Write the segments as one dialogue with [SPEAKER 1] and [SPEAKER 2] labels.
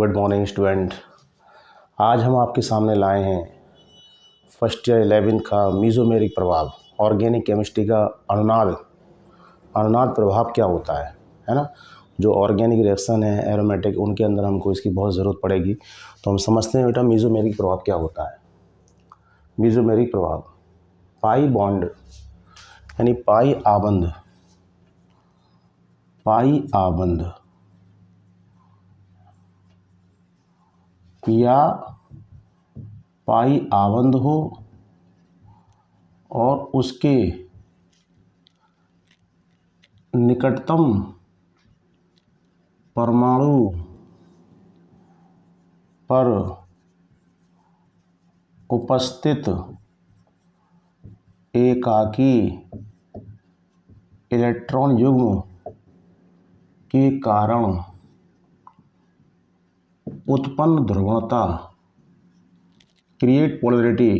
[SPEAKER 1] Good morning student. आज हम आपके सामने लाए हैं फर्स्ट ईयर 11th का मीज़ोमेरिक प्रभाव, ऑर्गेनिक केमिस्ट्री का अनुनाद प्रभाव क्या होता है ना। जो ऑर्गेनिक रिएक्शन है एरोमेटिक, उनके अंदर हमको इसकी बहुत ज़रूरत पड़ेगी। तो हम समझते हैं बेटा मीज़ोमेरिक प्रभाव क्या होता है। मीज़ोमेरिक प्रभाव पाई बॉन्ड यानी पाई आबंध या पाई आबंध हो और उसके निकटतम परमाणु पर उपस्थित एकाकी इलेक्ट्रॉन युग्म के कारण उत्पन्न ध्रुवणता क्रिएट पोलैरिटी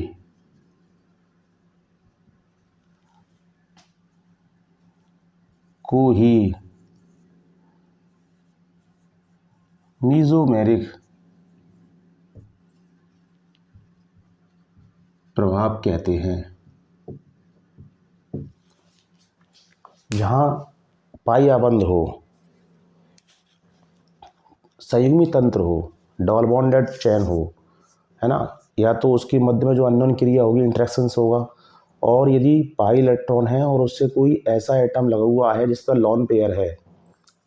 [SPEAKER 1] को ही मीज़ोमेरिक प्रभाव कहते हैं। जहाँ पाई आबंध हो, संयुग्मी तंत्र हो, डबल बॉन्डेड चेन हो, है ना, या तो उसके मध्य में जो अन्योन क्रिया होगी, इंटरेक्शंस होगा, और यदि पाई इलेक्ट्रॉन है और उससे कोई ऐसा एटम लगा हुआ है जिस पर लॉन पेयर है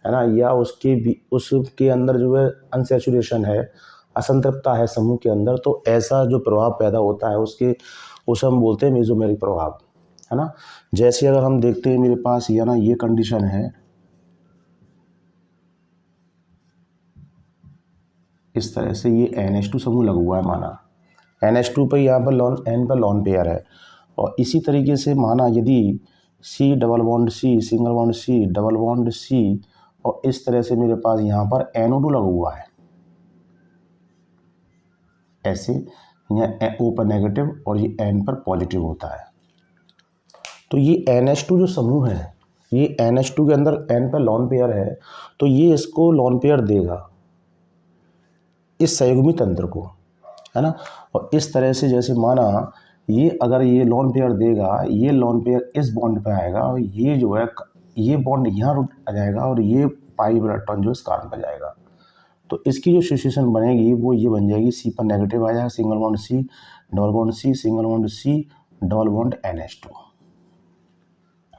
[SPEAKER 1] ना, या उसके अंदर जो है अनसैचुरेशन है, असंतृप्तता है समूह के अंदर, तो ऐसा जो प्रभाव पैदा होता है उसे हम बोलते हैं मीज़ोमेरिक प्रभाव, है ना। जैसे अगर हम देखते हैं मेरे पास ये कंडीशन है, इस तरह से ये NH2 समूह लगा हुआ है, माना NH2 पर यहाँ पर N पर लॉन पेयर है, और इसी तरीके से माना यदि C double bond C single bond C double bond C, और इस तरह से मेरे पास यहाँ पर NO2 लगा हुआ है, ऐसे यहाँ O पर नेगेटिव और ये N पर पॉजिटिव होता है। तो ये NH2 जो समूह है, ये NH2 के अंदर N पर लॉन पेयर है, तो ये इसको लॉन पेयर देगा इस संयुग्मी तंत्र को, है ना। और इस तरह से जैसे माना अगर ये लॉन पेयर देगा, ये लॉन पेयर इस बॉन्ड पे आएगा और ये जो है ये बॉन्ड यहाँ रुक आ जाएगा और ये पाई इलेक्ट्रॉन जो इस कार्बन पर जाएगा। तो इसकी जो सिचुएशन बनेगी वो ये बन जाएगी, C पर नेगेटिव आ जाएगा, single bond C double bond C single bond C double bond NH2,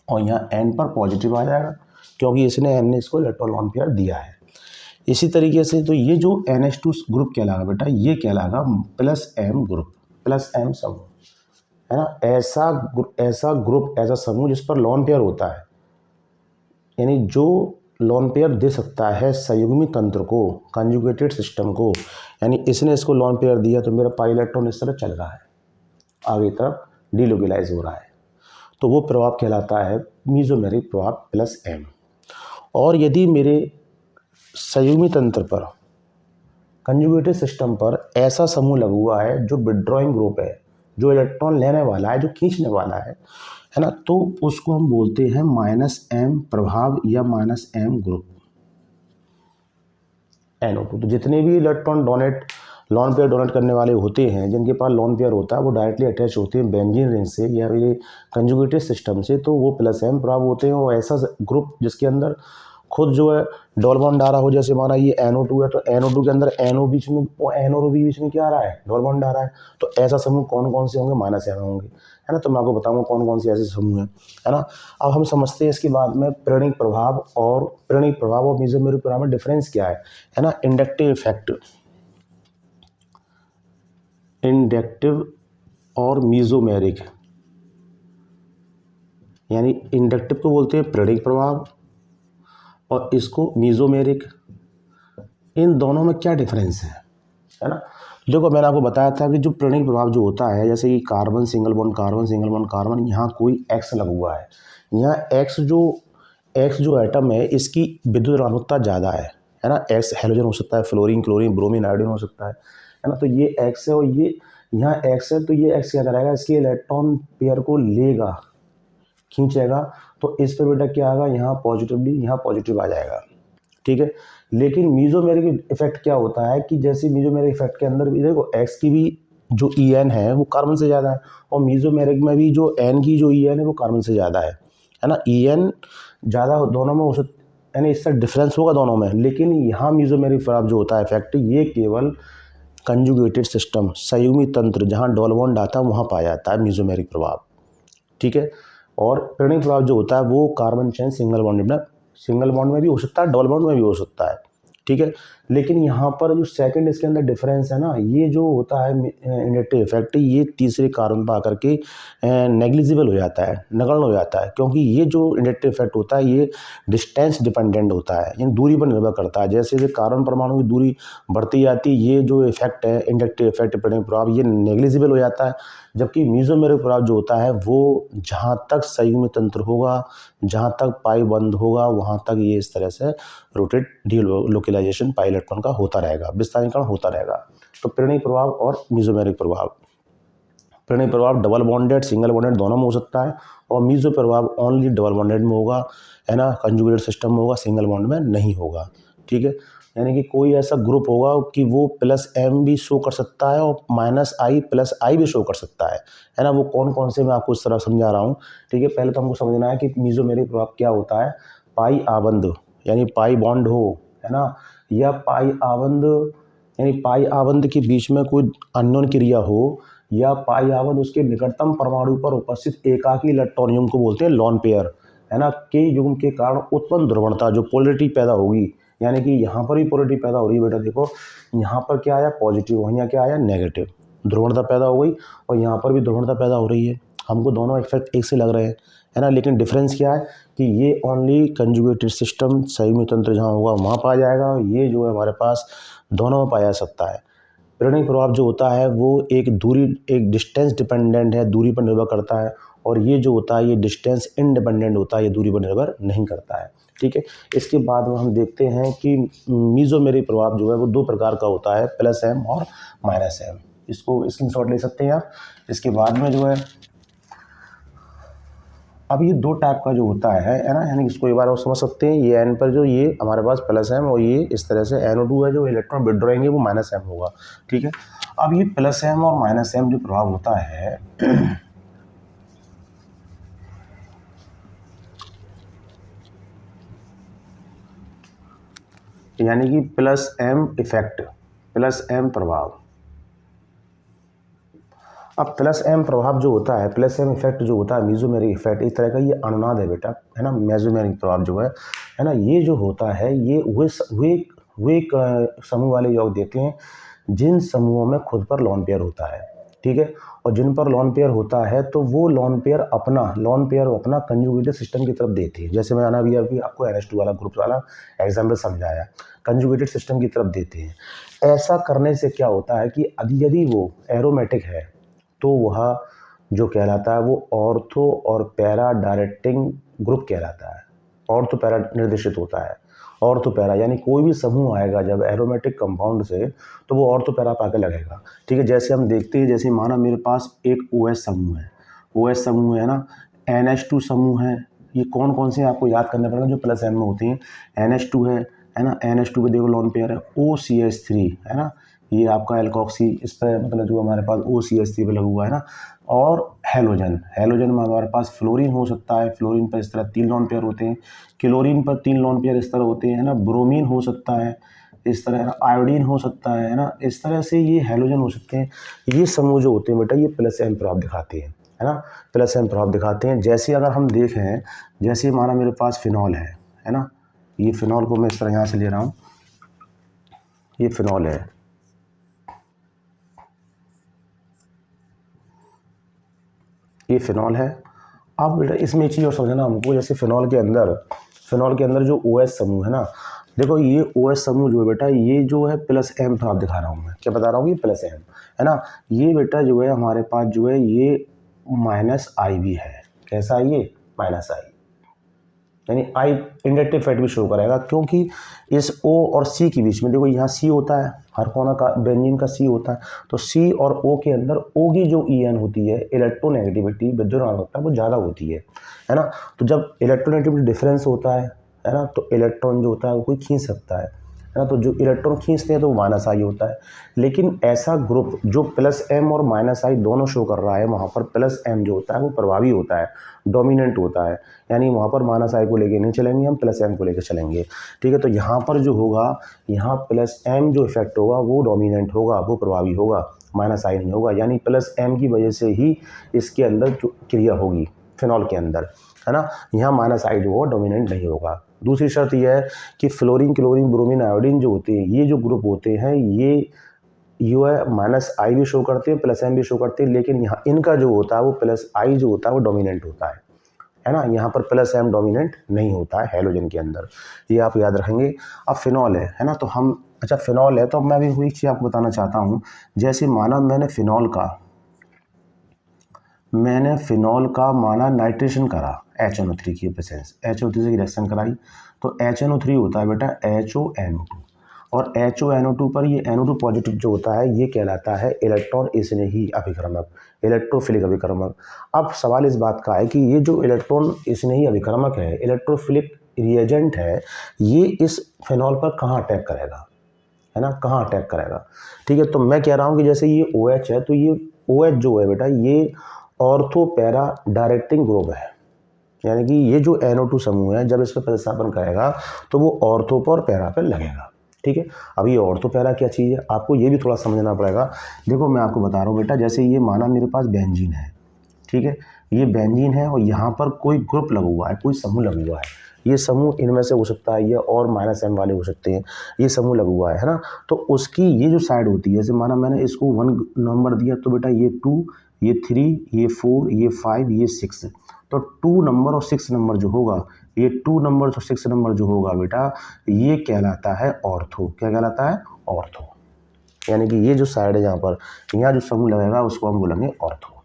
[SPEAKER 1] और यहाँ N पर पॉजिटिव आ जाएगा क्योंकि इसने N ने इसको इलेक्ट्रॉन लॉन पेयर दिया है। इसी तरीके से तो ये जो NH2 ग्रुप कहलाएगा बेटा, ये कहलाएगा +M ग्रुप, +M समूह, है ना। ऐसा समूह जिस पर लॉन पेयर होता है, यानी जो लॉन पेयर दे सकता है संयुग्मी तंत्र को, कंजुगेटेड सिस्टम को, यानी इसने इसको लॉन पेयर दिया तो मेरा पाई इलेक्ट्रॉन इस तरह चल रहा है, आगे तरफ डिलोकेलाइज हो रहा है, तो वो प्रभाव कहलाता है मीज़ोमेरिक प्रभाव +M। और यदि मेरे संयुग्मी तंत्र पर, कंजुगेटेड सिस्टम पर ऐसा समूह लगा हुआ है जो विड्रॉइंग ग्रुप है, जो इलेक्ट्रॉन लेने वाला है, जो खींचने वाला है ना, तो उसको हम बोलते हैं -M प्रभाव या -M ग्रुप, NO2। तो जितने भी इलेक्ट्रॉन लॉन पेयर डोनेट करने वाले होते हैं, जिनके पास लॉन पेयर होता है, वो डायरेक्टली अटैच होते हैं बेंजीन रिंग से या ये कंजुगेटेड सिस्टम से, तो वो +M प्रभाव होते हैं। और ऐसा ग्रुप जिसके अंदर खुद जो है डबल बॉन्ड आ रहा हो, जैसे माना ये NO2 है तो NO2 के अंदर NO बीच में और NO बीच में क्या आ रहा है, डबल बॉन्ड आ रहा है, तो ऐसा समूह कौन कौन से होंगे, -M होंगे, है ना। तो मैं आपको बताऊंगा कौन कौन से ऐसे समूह हैं, है ना। अब हम समझते हैं इसके बाद में प्रेरणिक प्रभाव और मीज़ोमेरिक प्रभाव में डिफरेंस क्या है ना। इंडक्टिव और मीज़ोमेरिक, यानी इंडक्टिव को बोलते हैं प्रेरणिक प्रभाव और इसको मीज़ोमेरिक। इन दोनों में क्या डिफरेंस है ना। देखो मैंने आपको बताया था कि जो प्रेरणिक प्रभाव जो होता है, जैसे कि कार्बन सिंगल बॉन्ड कार्बन, यहाँ कोई X लगा हुआ है, यहाँ X जो एटम है इसकी विद्युत ऋणात्मकता ज़्यादा है ना। X हेलोजन हो सकता है, फ्लोरीन, क्लोरीन, ब्रोमीन, आयोडीन हो सकता है ना। तो ये X है और ये यहाँ X है, तो ये X क्या करेगा, इसके इलेक्ट्रॉन पेयर को लेगा, खींचेगा, तो इस पर बेटा क्या आएगा, यहाँ पॉजिटिव आ जाएगा, ठीक है। लेकिन मीजोमेरिक इफेक्ट क्या होता है कि जैसे मीजोमेरिक इफेक्ट के अंदर भी देखो एक्स की भी जो ई एन है वो कार्बन से ज़्यादा है, और मीजोमेरिक में भी जो एन की जो ई एन है वो कार्बन से ज़्यादा है ना। ई एन ज़्यादा दोनों में हो सकता, यानी इससे डिफरेंस होगा दोनों में। लेकिन यहाँ मीजोमेरिक प्रभाव जो होता है इफेक्ट, ये केवल कंजुगेटेड सिस्टम, संयुग्मी तंत्र, जहाँ डबल बॉन्ड आता है वहाँ पाया जाता है मीजोमेरिक प्रभाव, ठीक है। और प्रणिक प्रभाव जो होता है वो कार्बन चेन सिंगल बॉन्ड में, सिंगल बॉन्ड में भी हो सकता है, डबल बॉन्ड में भी हो सकता है, ठीक है। लेकिन यहाँ पर जो सेकंड इसके अंदर डिफरेंस है ना, ये जो होता है इंडक्टिव इफेक्ट, ये तीसरे कार्बन पर आकर के नेग्लिजिबल हो जाता है, नगण्य हो जाता है, क्योंकि ये जो इंडक्टिव इफेक्ट होता है ये डिस्टेंस डिपेंडेंट होता है, यानी दूरी पर निर्भर करता है। जैसे जैसे कार्बन परमाणु की दूरी बढ़ती जाती है, ये जो इफेक्ट है इंडक्टिव इफेक्ट प्रणिक प्रभाव, ये नेग्लिजिबल हो जाता है। जबकि मीजोमेरिक प्रभाव जो होता है वो जहाँ तक संयुग्मी तंत्र होगा, जहाँ तक पाई बंद होगा, वहाँ तक ये इस तरह से रोटेट डीलोकेलाइजेशन पाई इलेक्ट्रॉन का होता रहेगा, विस्तारीकरण होता रहेगा। तो प्रणिक प्रभाव और मीजोमेरिक प्रभाव, प्रणिक प्रभाव डबल बॉन्डेड सिंगल बॉन्डेड दोनों में हो सकता है, और मीजो प्रभाव ओनली डबल बॉन्डेड में होगा, है ना, कंजुगेटेड सिस्टम में होगा, सिंगल बॉन्ड में नहीं होगा, ठीक है। यानी कि कोई ऐसा ग्रुप होगा कि वो प्लस एम भी शो कर सकता है और माइनस आई प्लस आई भी शो कर सकता है ना। वो कौन कौन से मैं आपको इस तरह समझा रहा हूँ, ठीक है। पहले तो हमको समझना है कि मीजोमेरिक प्रभाव क्या होता है। पाई आबंध यानी पाई बॉन्ड हो, है ना, या पाई आबंध यानी पाई आबंध के बीच में कोई अननोन क्रिया हो, या पाई आबंध उसके निकटतम परमाणु पर उपस्थित एकाकी इलेक्ट्रॉन युग्म को बोलते हैं लॉन पेयर, है ना, के युग्म के कारण उत्पन्न ध्रुवणता जो पोलरिटी पैदा होगी। यानी कि यहाँ पर भी पोलरिटी पैदा हो रही है बेटा, देखो यहाँ पर क्या आया पॉजिटिव, यहाँ क्या आया नेगेटिव, ध्रुवणता पैदा हो गई, और यहाँ पर भी ध्रुवणता पैदा हो रही है। हमको दोनों इफेक्ट एक से लग रहे हैं, है ना। लेकिन डिफरेंस क्या है कि ये ओनली कंजुगेटेड सिस्टम संयुग्मी तंत्र जहाँ होगा वहाँ पाया जाएगा, ये जो है हमारे पास दोनों में पाया जा सकता है। प्रणिक प्रभाव जो होता है वो एक दूरी, एक डिस्टेंस डिपेंडेंट है, दूरी पर निर्भर करता है, और ये जो होता है ये डिस्टेंस इंडिपेंडेंट होता है, ये दूरी पर निर्भर नहीं करता है, ठीक है। इसके बाद में हम देखते हैं कि मीजोमेरिक प्रभाव जो है वो दो प्रकार का होता है, प्लस एम और माइनस एम। इसको स्क्रीनशॉट ले सकते हैं आप। इसके बाद में जो है अब ये दो टाइप का जो होता है ना, यानी इसको एक बार और समझ सकते हैं। ये एन पर जो ये हमारे पास प्लस एम, और ये इस तरह से NO2 है, जो इलेक्ट्रॉन विड्रॉएंगे वो माइनस एम होगा, ठीक है। अब ये प्लस एम और माइनस एम जो प्रभाव होता है यानी कि plus M effect, plus M प्रभाव। अब प्लस एम प्रभाव जो होता है, प्लस एम इफेक्ट जो होता है, मीजोमेरिक इफेक्ट, इस तरह का ये अनुनाद है बेटा, है ना। मेसोमेरिक प्रभाव जो है ना, ये जो होता है ये वे समूह वाले योग देते हैं जिन समूहों में खुद पर लॉन पेयर होता है, ठीक है। और जिन पर लॉन पेयर होता है तो वो लॉन पेयर अपना कंजुगेटेड सिस्टम की तरफ देते हैं। जैसे मैंने अभी आपको NH2 वाला ग्रुप वाला एग्जाम्पल समझाया, कंजुगेटेड सिस्टम की तरफ देते हैं। ऐसा करने से क्या होता है कि यदि वो एरोमेटिक है तो वह जो कहलाता है वो ऑर्थो और पैरा डायरेक्टिंग ग्रुप कहलाता है। ऑर्थो पैरा निर्देशित होता है। ऑर्थो पैरा यानी कोई भी समूह आएगा जब एरोमेटिक कंपाउंड से तो वो ऑर्थो पैरा पाके लगेगा, ठीक है। जैसे हम देखते हैं, जैसे माना मेरे पास एक OH समूह है, OH समूह है ना, NH2 समूह है। ये कौन कौन से आपको याद करने पड़ेगा जो प्लस एम में होती हैं। NH2 है ना, NH2 पे देखो लॉन पेयर है, OCH3 है ना, ये आपका एल्कोक्सी, इस पर मतलब जो हमारे पास OCH3 पे लगा हुआ है ना। और हेलोजन में हमारे पास फ्लोरीन हो सकता है, फ्लोरीन पर इस तरह 3 लॉन पेयर होते हैं, क्लोरीन पर 3 लॉन पेयर इस तरह होते हैं ना, ब्रोमीन हो सकता है इस तरह, आयोडीन हो सकता है ना, इस तरह से ये हेलोजन हो सकते हैं। ये समूह जो होते हैं बेटा ये प्लस एम प्रभाव दिखाते हैं, है ना, प्लस एम प्रभाव दिखाते हैं। जैसे अगर हम देखें, जैसे माना मेरे पास फिनॉल है ना, ये फिनॉल को मैं इस तरह यहाँ से ले रहा हूँ, ये फिनॉल है, ये फिनॉल है। अब बेटा इसमें एक चीज़ और समझना हमको, जैसे फिनॉल के अंदर जो OH समूह है ना, देखो ये OH समूह जो है बेटा ये जो है प्लस एम प्रभाव दिखा रहा हूँ मैं, क्या बता रहा हूँ, ये प्लस एम है ना। ये बेटा जो है हमारे पास जो है ये माइनस आई भी है, कैसा ये माइनस आई, यानी आई इंडक्टिव इफेक्ट भी शो करेगा, क्योंकि इस O और C के बीच में देखो यहाँ C होता है, हर कोना का बेंजीन का C होता है, तो C और O के अंदर O की जो EN होती है, इलेक्ट्रोनेगेटिविटी विद्युत ऋणात्मकता वो ज़्यादा होती है ना। तो जब इलेक्ट्रोनेगेटिविटी डिफरेंस होता है है ना, तो इलेक्ट्रॉन जो होता है वो कोई खींच सकता है ना, तो जो इलेक्ट्रॉन खींचते हैं तो माइनस आई होता है। लेकिन ऐसा ग्रुप जो प्लस एम और माइनस आई दोनों शो कर रहा है, वहाँ पर प्लस एम जो होता है वो प्रभावी होता है, डोमिनेंट होता है, यानी वहाँ पर माइनस आई को लेके नहीं चलेंगे, हम प्लस एम को लेकर चलेंगे। ठीक है, तो यहाँ पर जो होगा, यहाँ प्लस एम जो इफेक्ट होगा वो डोमिनेंट होगा, वो प्रभावी होगा, माइनस आई नहीं होगा, यानी प्लस एम की वजह से ही इसके अंदर क्रिया होगी फिनॉल के अंदर, है ना। यहाँ माइनस आई जो होगा डोमिनेंट नहीं होगा। दूसरी शर्त यह है कि फ्लोरीन, क्लोरीन, ब्रोमीन, आयोडीन जो होते हैं, ये जो ग्रुप होते हैं, ये जो है माइनस आई भी शो करते हैं, प्लस एम भी शो करते हैं, लेकिन यहाँ इनका जो होता है वो प्लस आई जो होता है वो डोमिनेंट होता है ना। यहाँ पर प्लस एम डोमिनेंट नहीं होता है हैलोजन के अंदर, ये आप याद रखेंगे। अब फिनॉल है ना, तो हम अच्छा फिनॉल है तो मैं भी वही चीज़ आपको बताना चाहता हूँ। जैसे माना मैंने फिनॉल का माना नाइट्रेशन करा, HNO3 की प्रेजेंस, HNO3 से रिएक्शन कराई, तो HNO3 होता है बेटा HONO2, और HONO2 पर ये NO2 पॉजिटिव जो होता है ये कहलाता है इलेक्ट्रॉन स्नेही अभिकर्मक, इलेक्ट्रोफिलिक अभिकर्मक। अब सवाल इस बात का है कि ये जो इलेक्ट्रॉन स्नेही अभिकर्मक है, इलेक्ट्रोफिलिक रिएजेंट है, ये इस फिनॉल पर कहाँ अटैक करेगा, है ना, कहाँ अटैक करेगा। ठीक है, तो मैं कह रहा हूँ कि जैसे ये OH है, तो ये OH जो है बेटा ये ऑर्थो पैरा डायरेक्टिंग ग्रुप है, यानी कि ये जो NO2 समूह है जब इस पर प्रतिस्थापन करेगा तो वो ऑर्थो पर पैरा पर लगेगा। ठीक है, अब ये ऑर्थो पैरा क्या चीज़ है आपको ये भी थोड़ा समझना पड़ेगा। देखो मैं आपको बता रहा हूँ बेटा, जैसे ये माना मेरे पास बेंजीन है, ठीक है, ये बेंजीन है और यहाँ पर कोई ग्रुप लगा हुआ है, कोई समूह लगा हुआ है, ये समूह इनमें से हो सकता है, ये और माइनस एम वाले हो सकते हैं, ये समूह लगा हुआ है ना। तो उसकी ये जो साइड होती है, जैसे माना मैंने इसको 1 नंबर दिया, तो बेटा ये 2, ये 3, ये 4, ये 5, ये 6, तो 2 नंबर और 6 नंबर जो होगा, ये 2 नंबर और 6 नंबर जो होगा बेटा ये कहलाता है ऑर्थो। क्या कहलाता है? ऑर्थो, यानी कि ये जो साइड है यहाँ जो समूह लगेगा उसको हम बोलेंगे ऑर्थो।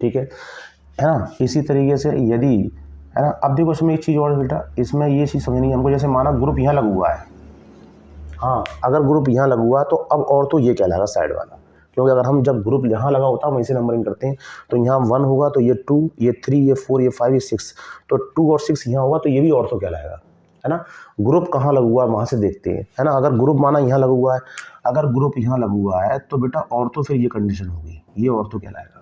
[SPEAKER 1] ठीक है ना। इसी तरीके से यदि, है ना, अब देखो इसमें एक चीज़ और बेटा, इसमें ये चीज़ समझनी है हमको, जैसे माना ग्रुप यहाँ लगा हुआ है, हाँ अगर ग्रुप यहाँ लगा हुआ है तो अब ऑर्थो ये कहलाएगा साइड वाला, क्योंकि अगर हम जब ग्रुप यहाँ लगा होता है वहीं से नंबरिंग करते हैं, तो यहाँ 1 होगा तो ये 2, ये 3, ये 4, ये 5, ये 6, तो 2 और 6 यहाँ होगा तो ये भी ऑर्थो कहलाएगा, है ना। ग्रुप कहाँ लगा हुआ है वहाँ से देखते हैं, है ना। अगर ग्रुप माना यहाँ लगा हुआ है, अगर ग्रुप यहाँ लगा हुआ है तो बेटा ऑर्थो, फिर ये कंडीशन होगी, ये ऑर्थो कहलाएगा।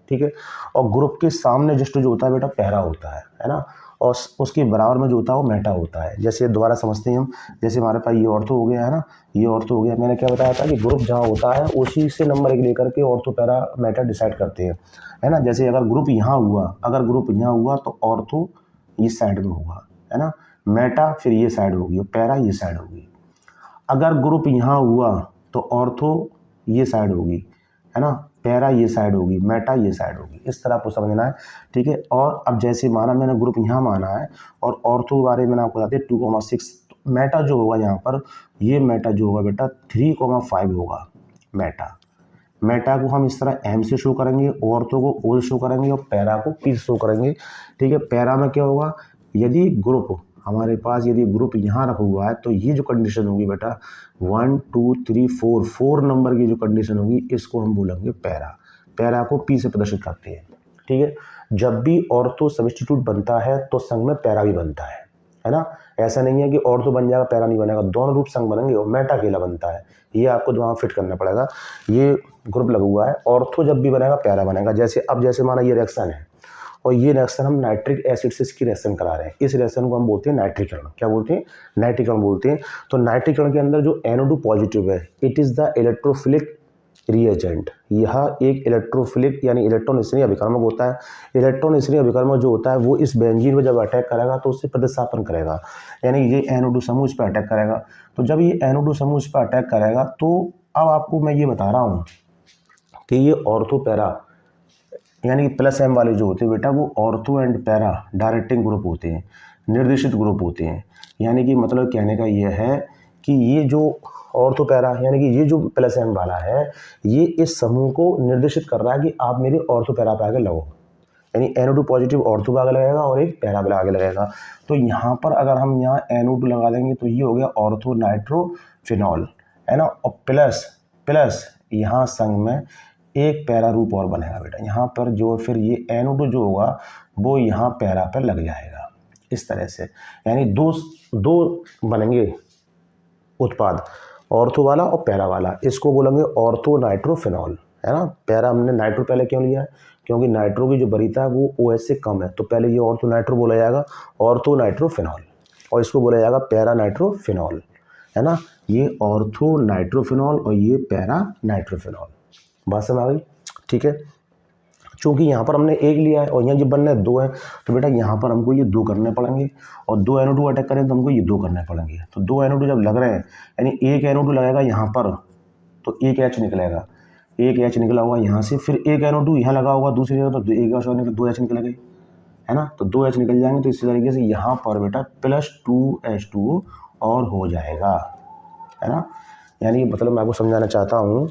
[SPEAKER 1] ठीक है, और ग्रुप के सामने जस्ट जो होता है बेटा पैरा होता है ना, और उसके बराबर में जो होता है वो मेटा होता है। जैसे दोबारा समझते हैं हम, जैसे हमारे पास ये ऑर्थो हो गया है ना, ये ऑर्थो हो गया, मैंने क्या बताया था कि ग्रुप जहाँ होता है उसी से नंबर 1 लेकर के ऑर्थो पैरा मेटा डिसाइड करते हैं, है ना। जैसे अगर ग्रुप यहाँ हुआ तो ऑर्थो ये साइड में होगा, है ना, मेटा फिर ये साइड होगी और पैरा ये साइड होगी। अगर ग्रुप यहाँ हुआ तो ऑर्थो ये साइड होगी, है ना, पैरा ये साइड होगी, मेटा ये साइड होगी, इस तरह आपको समझना है। ठीक है, और अब जैसे माना मैंने ग्रुप यहाँ माना है और ऑर्थो बारे में आपको बताते 2,6, मेटा जो होगा यहाँ पर, ये मेटा जो होगा बेटा 3,5 होगा मेटा। मेटा को हम इस तरह एम से शो करेंगे, ऑर्थो को ओ से शो करेंगे और पैरा को पी से शो करेंगे। ठीक है, पैरा में क्या होगा, यदि ग्रुप हमारे पास यदि ग्रुप यहाँ रखा हुआ है तो ये जो कंडीशन होगी बेटा 1 2 3 4 नंबर की जो कंडीशन होगी इसको हम बोलेंगे पैरा। पैरा को पी से प्रदर्शित करते हैं। ठीक है, जब भी ऑर्थो सब्स्टिट्यूट बनता है तो संग में पैरा भी बनता है ना। ऐसा नहीं है कि ऑर्थो बन जाएगा पैरा नहीं बनेगा, दोनों रूप संग बनेंगे और मेटा अकेला बनता है, ये आपको दिमाग फिट करना पड़ेगा। ये ग्रुप लगा हुआ है, ऑर्थो जब भी बनेगा पैरा बनेगा। जैसे अब जैसे माना ये रिएक्शन है और ये रिएक्शन हम नाइट्रिक एसिड से इसकी रिएक्शन करा रहे हैं, इस रिएक्शन को हम बोलते हैं नाइट्रीकरण। क्या बोलते हैं? नाइट्रीकरण बोलते हैं। तो नाइट्रीकरण के अंदर जो NO2 पॉजिटिव है, it is the electrophilic reagent. यह एक इलेक्ट्रोफिलिक यानी इलेक्ट्रॉन स्नेही अभिकर्मक होता है। इलेक्ट्रॉन स्नेही अभिकर्मक जो होता है वो इस बेंजीन पर जब अटैक करेगा तो उससे प्रतिस्थापन करेगा, यानी ये NO2 समूह इस पर अटैक करेगा। तो जब ये NO2 समूह इस पर अटैक करेगा तो अब आपको मैं ये बता रहा हूँ कि ये ऑर्थो पैरा यानी कि प्लस एम वाले जो होते हैं बेटा वो ortho and para directing group होते हैं, निर्देशित ग्रुप होते हैं। यानी कि मतलब कहने का ये है कि ये जो ऑर्थो पैरा यानी कि ये जो प्लस एम वाला है ये इस समूह को निर्देशित कर रहा है कि आप मेरे ऑर्थो पैरा पे आगे लगो, यानी NO2 पॉजिटिव ऑर्थो पे आगे लगेगा और एक पैरा पे आगे लगेगा। तो यहाँ पर अगर हम यहाँ NO2 लगा देंगे तो ये हो गया ऑर्थो नाइट्रोफिनॉल, है ना, और प्लस प्लस यहाँ संग में एक पैरा रूप और बनेगा बेटा। यहाँ पर जो फिर ये NO2 जो होगा वो यहाँ पैरा पर लग जाएगा, इस तरह से, यानी दो दो बनेंगे उत्पाद, ऑर्थो वाला और पैरा वाला। इसको बोलेंगे ऑर्थो नाइट्रोफिनॉल, है ना। पैरा हमने नाइट्रो पहले क्यों लिया है, क्योंकि नाइट्रो की जो वरीयता है वो OH से कम है, तो पहले ये ऑर्थो नाइट्रो बोला जाएगा, ऑर्थो नाइट्रोफिनॉल, और इसको बोला जाएगा पैरा नाइट्रोफिनॉल, है ना। ये ऑर्थो नाइट्रोफिनॉल और ये पैरा नाइट्रोफिनॉल, बात समझ आ गई, ठीक है। चूँकि यहाँ पर हमने एक लिया है और यहाँ जब बनना है दो है, तो बेटा यहाँ पर हमको ये दो करने पड़ेंगे, और दो NO2 अटैक करें तो हमको ये दो करने पड़ेंगे। तो दो NO2 जब लग रहे हैं, यानी एक NO2 लगेगा यहाँ पर तो एक H निकलेगा, एक H निकला हुआ यहाँ से, फिर एक NO2 यहाँ लगा होगा दूसरी जगह तो एक H निकल, दो H निकल गए, है ना। तो दो H निकल जाएंगे, तो इसी तरीके से यहाँ पर बेटा +2H2O और हो जाएगा, है ना। यानी मतलब मैं आपको समझाना चाहता हूँ,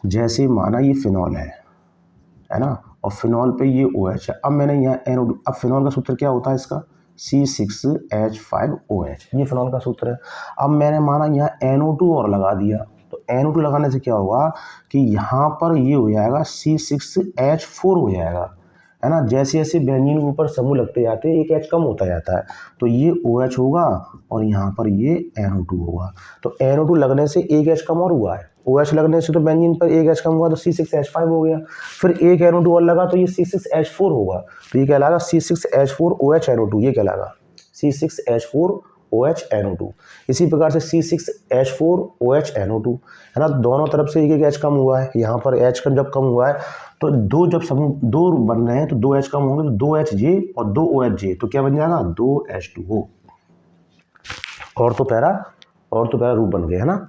[SPEAKER 1] जैसे माना ये फिनॉल है ना, और फिनॉल पे ये OH है। अब मैंने यहाँ NO2, अब फिनॉल का सूत्र क्या होता है इसका, C6H5OH, ये फिनॉल का सूत्र है। अब मैंने माना यहाँ NO2 और लगा दिया, तो NO2 लगाने से क्या होगा कि यहाँ पर ये हो जाएगा C6H4 हो जाएगा, है ना। जैसे जैसे बेंजीन के ऊपर समूह लगते जाते हैं एक H कम होता जाता है, तो ये OH होगा और यहाँ पर ये NO2 होगा। तो NO2 लगने से एक H कम और हुआ है, OH लगने से तो बेंजीन पर एक H कम हुआ तो C6H5 हो गया, फिर एक NO2 और लगा तो ये C6H4 होगा, तो ये कहलाएगा C6H4OH NO2, ये कहलाएगा C6H4OH NO2। इसी प्रकार से C6H4OH NO2, है ना। दोनों तरफ से एक एक H कम हुआ है, यहाँ पर H का जब कम हुआ है तो दो जब समूह दो बन रहे हैं तो दो H कम होंगे, तो दो HJ और दो OHJ, तो क्या बन जाएगा 2H2O, और तो पैरा रूप बन गए, है ना।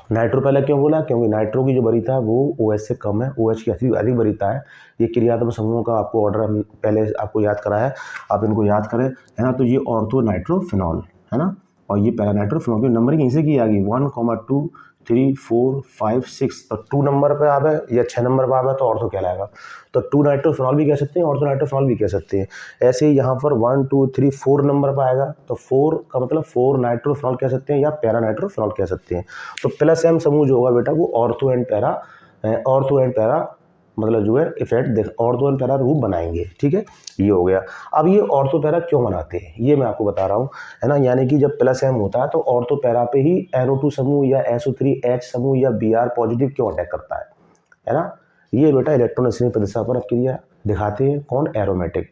[SPEAKER 1] नाइट्रो पहले क्यों बोला, क्योंकि नाइट्रो की जो वरीयता है वो OH से कम है, OH की अधिक वरीयता है। ये क्रियात्मक समूहों का आपको ऑर्डर हम पहले आपको याद कराया है, आप इनको याद करें, है ना। तो ये ऑर्थो नाइट्रोफिनॉल, है ना, और ये पैरा नाइट्रोफिनॉल की नंबरिंग इनसे की आ गई 1, 2, 3, 4, 5, 6, तो 2 नंबर पे आवे या 6 नंबर पे आवे तो ऑर्थो कहलाएगा। तो 2 नाइट्रोफिनॉल भी कह सकते हैं, ऑर्थो नाइट्रोफिनॉल भी कह सकते हैं। ऐसे ही यहाँ पर 1, 2, 3, 4 नंबर पर आएगा तो 4 का मतलब 4 नाइट्रोफिनॉल कह सकते हैं या पैरा नाइट्रोफिनॉल कह सकते हैं। तो +M समूह जो होगा बेटा वो ऑर्थो एंड पैरा मतलब जो है इफेक्ट देख ऑर्थो एंड पैरा रूप बनाएंगे, ठीक है। ये हो गया। अब ये ऑर्थो पैरा क्यों बनाते हैं ये मैं आपको बता रहा हूँ, है ना। यानी कि जब +M होता है तो ऑर्थो पैरा पे ही NO2 समूह या SO3H समूह या Br पॉजिटिव क्यों अटैक करता है ना। ये बेटा इलेक्ट्रॉन स्नेही प्रतिस्थापन क्रिया दिखाते हैं कौन, एरोमेटिक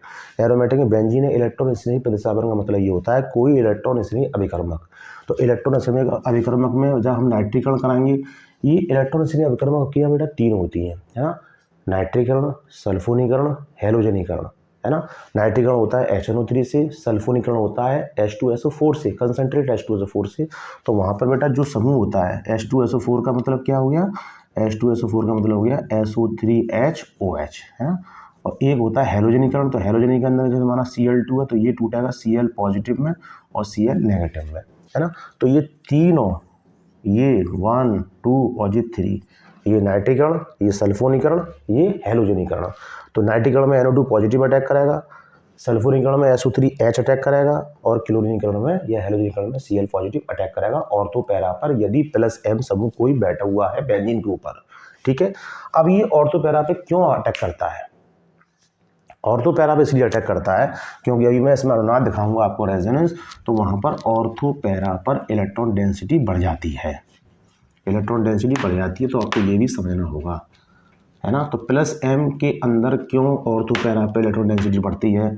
[SPEAKER 1] में बेंजीन है। इलेक्ट्रॉन स्नेही प्रतिस्थापन का मतलब ये होता है कोई इलेक्ट्रॉन स्नेही अभिकर्मक। तो इलेक्ट्रॉन स्नेही अभिकर्मक में जब हम नाइट्रीकरण कराएंगे, ये इलेक्ट्रॉन स्नेही अभिकर्मक क्रिया बेटा 3 होती है ना, नाइट्रीकरण, सल्फोनीकरण, हैलोजनीकरण, है ना। नाइट्रीकरण होता है HNO3 से, सल्फोनीकरण होता है H2SO4 से, कंसंट्रेट H2SO4 से। तो वहाँ पर बेटा जो समूह होता है H2SO4 का मतलब क्या हो गया, H2SO4 का मतलब हो गया SO3HOH, है ना। और एक होता है हैलोजनीकरण, तो हैलोजनी के अंदर जैसे हमारा Cl2 है तो ये टूटेगा Cl पॉजिटिव में और Cl नेगेटिव में, है ना। तो ये तीनों, ये 1, 2 और ये 3, ये नाइट्रीकरण, ये सल्फोनीकरण, ये हैलोजनीकरण। तो नाइट्रीकरण में NO2 पॉजिटिव अटैक करेगा, सल्फोनीकरण में SO3H अटैक करेगा, और क्लोरीनीकरण में या हैलोजनीकरण में Cl पॉजिटिव अटैक करेगा ऑर्थो पैरा पर, यदि +M समूह कोई बैठा हुआ है बेंजीन के ऊपर, ठीक है। अब ये ऑर्थो पैरा पे क्यों अटैक करता है, ऑर्थो पैरा पे इसलिए अटैक करता है क्योंकि अभी मैं इसमें अनुनाद दिखाऊंगा आपको रेजोनेंस, तो वहाँ पर ऑर्थो पैरा पर इलेक्ट्रॉन डेंसिटी बढ़ जाती है, इलेक्ट्रॉन डेंसिटी बढ़ जाती है। तो आपको ये भी समझना होगा, है ना। तो +M के अंदर क्यों ऑर्थो पैरा पे इलेक्ट्रॉन डेंसिटी बढ़ती है,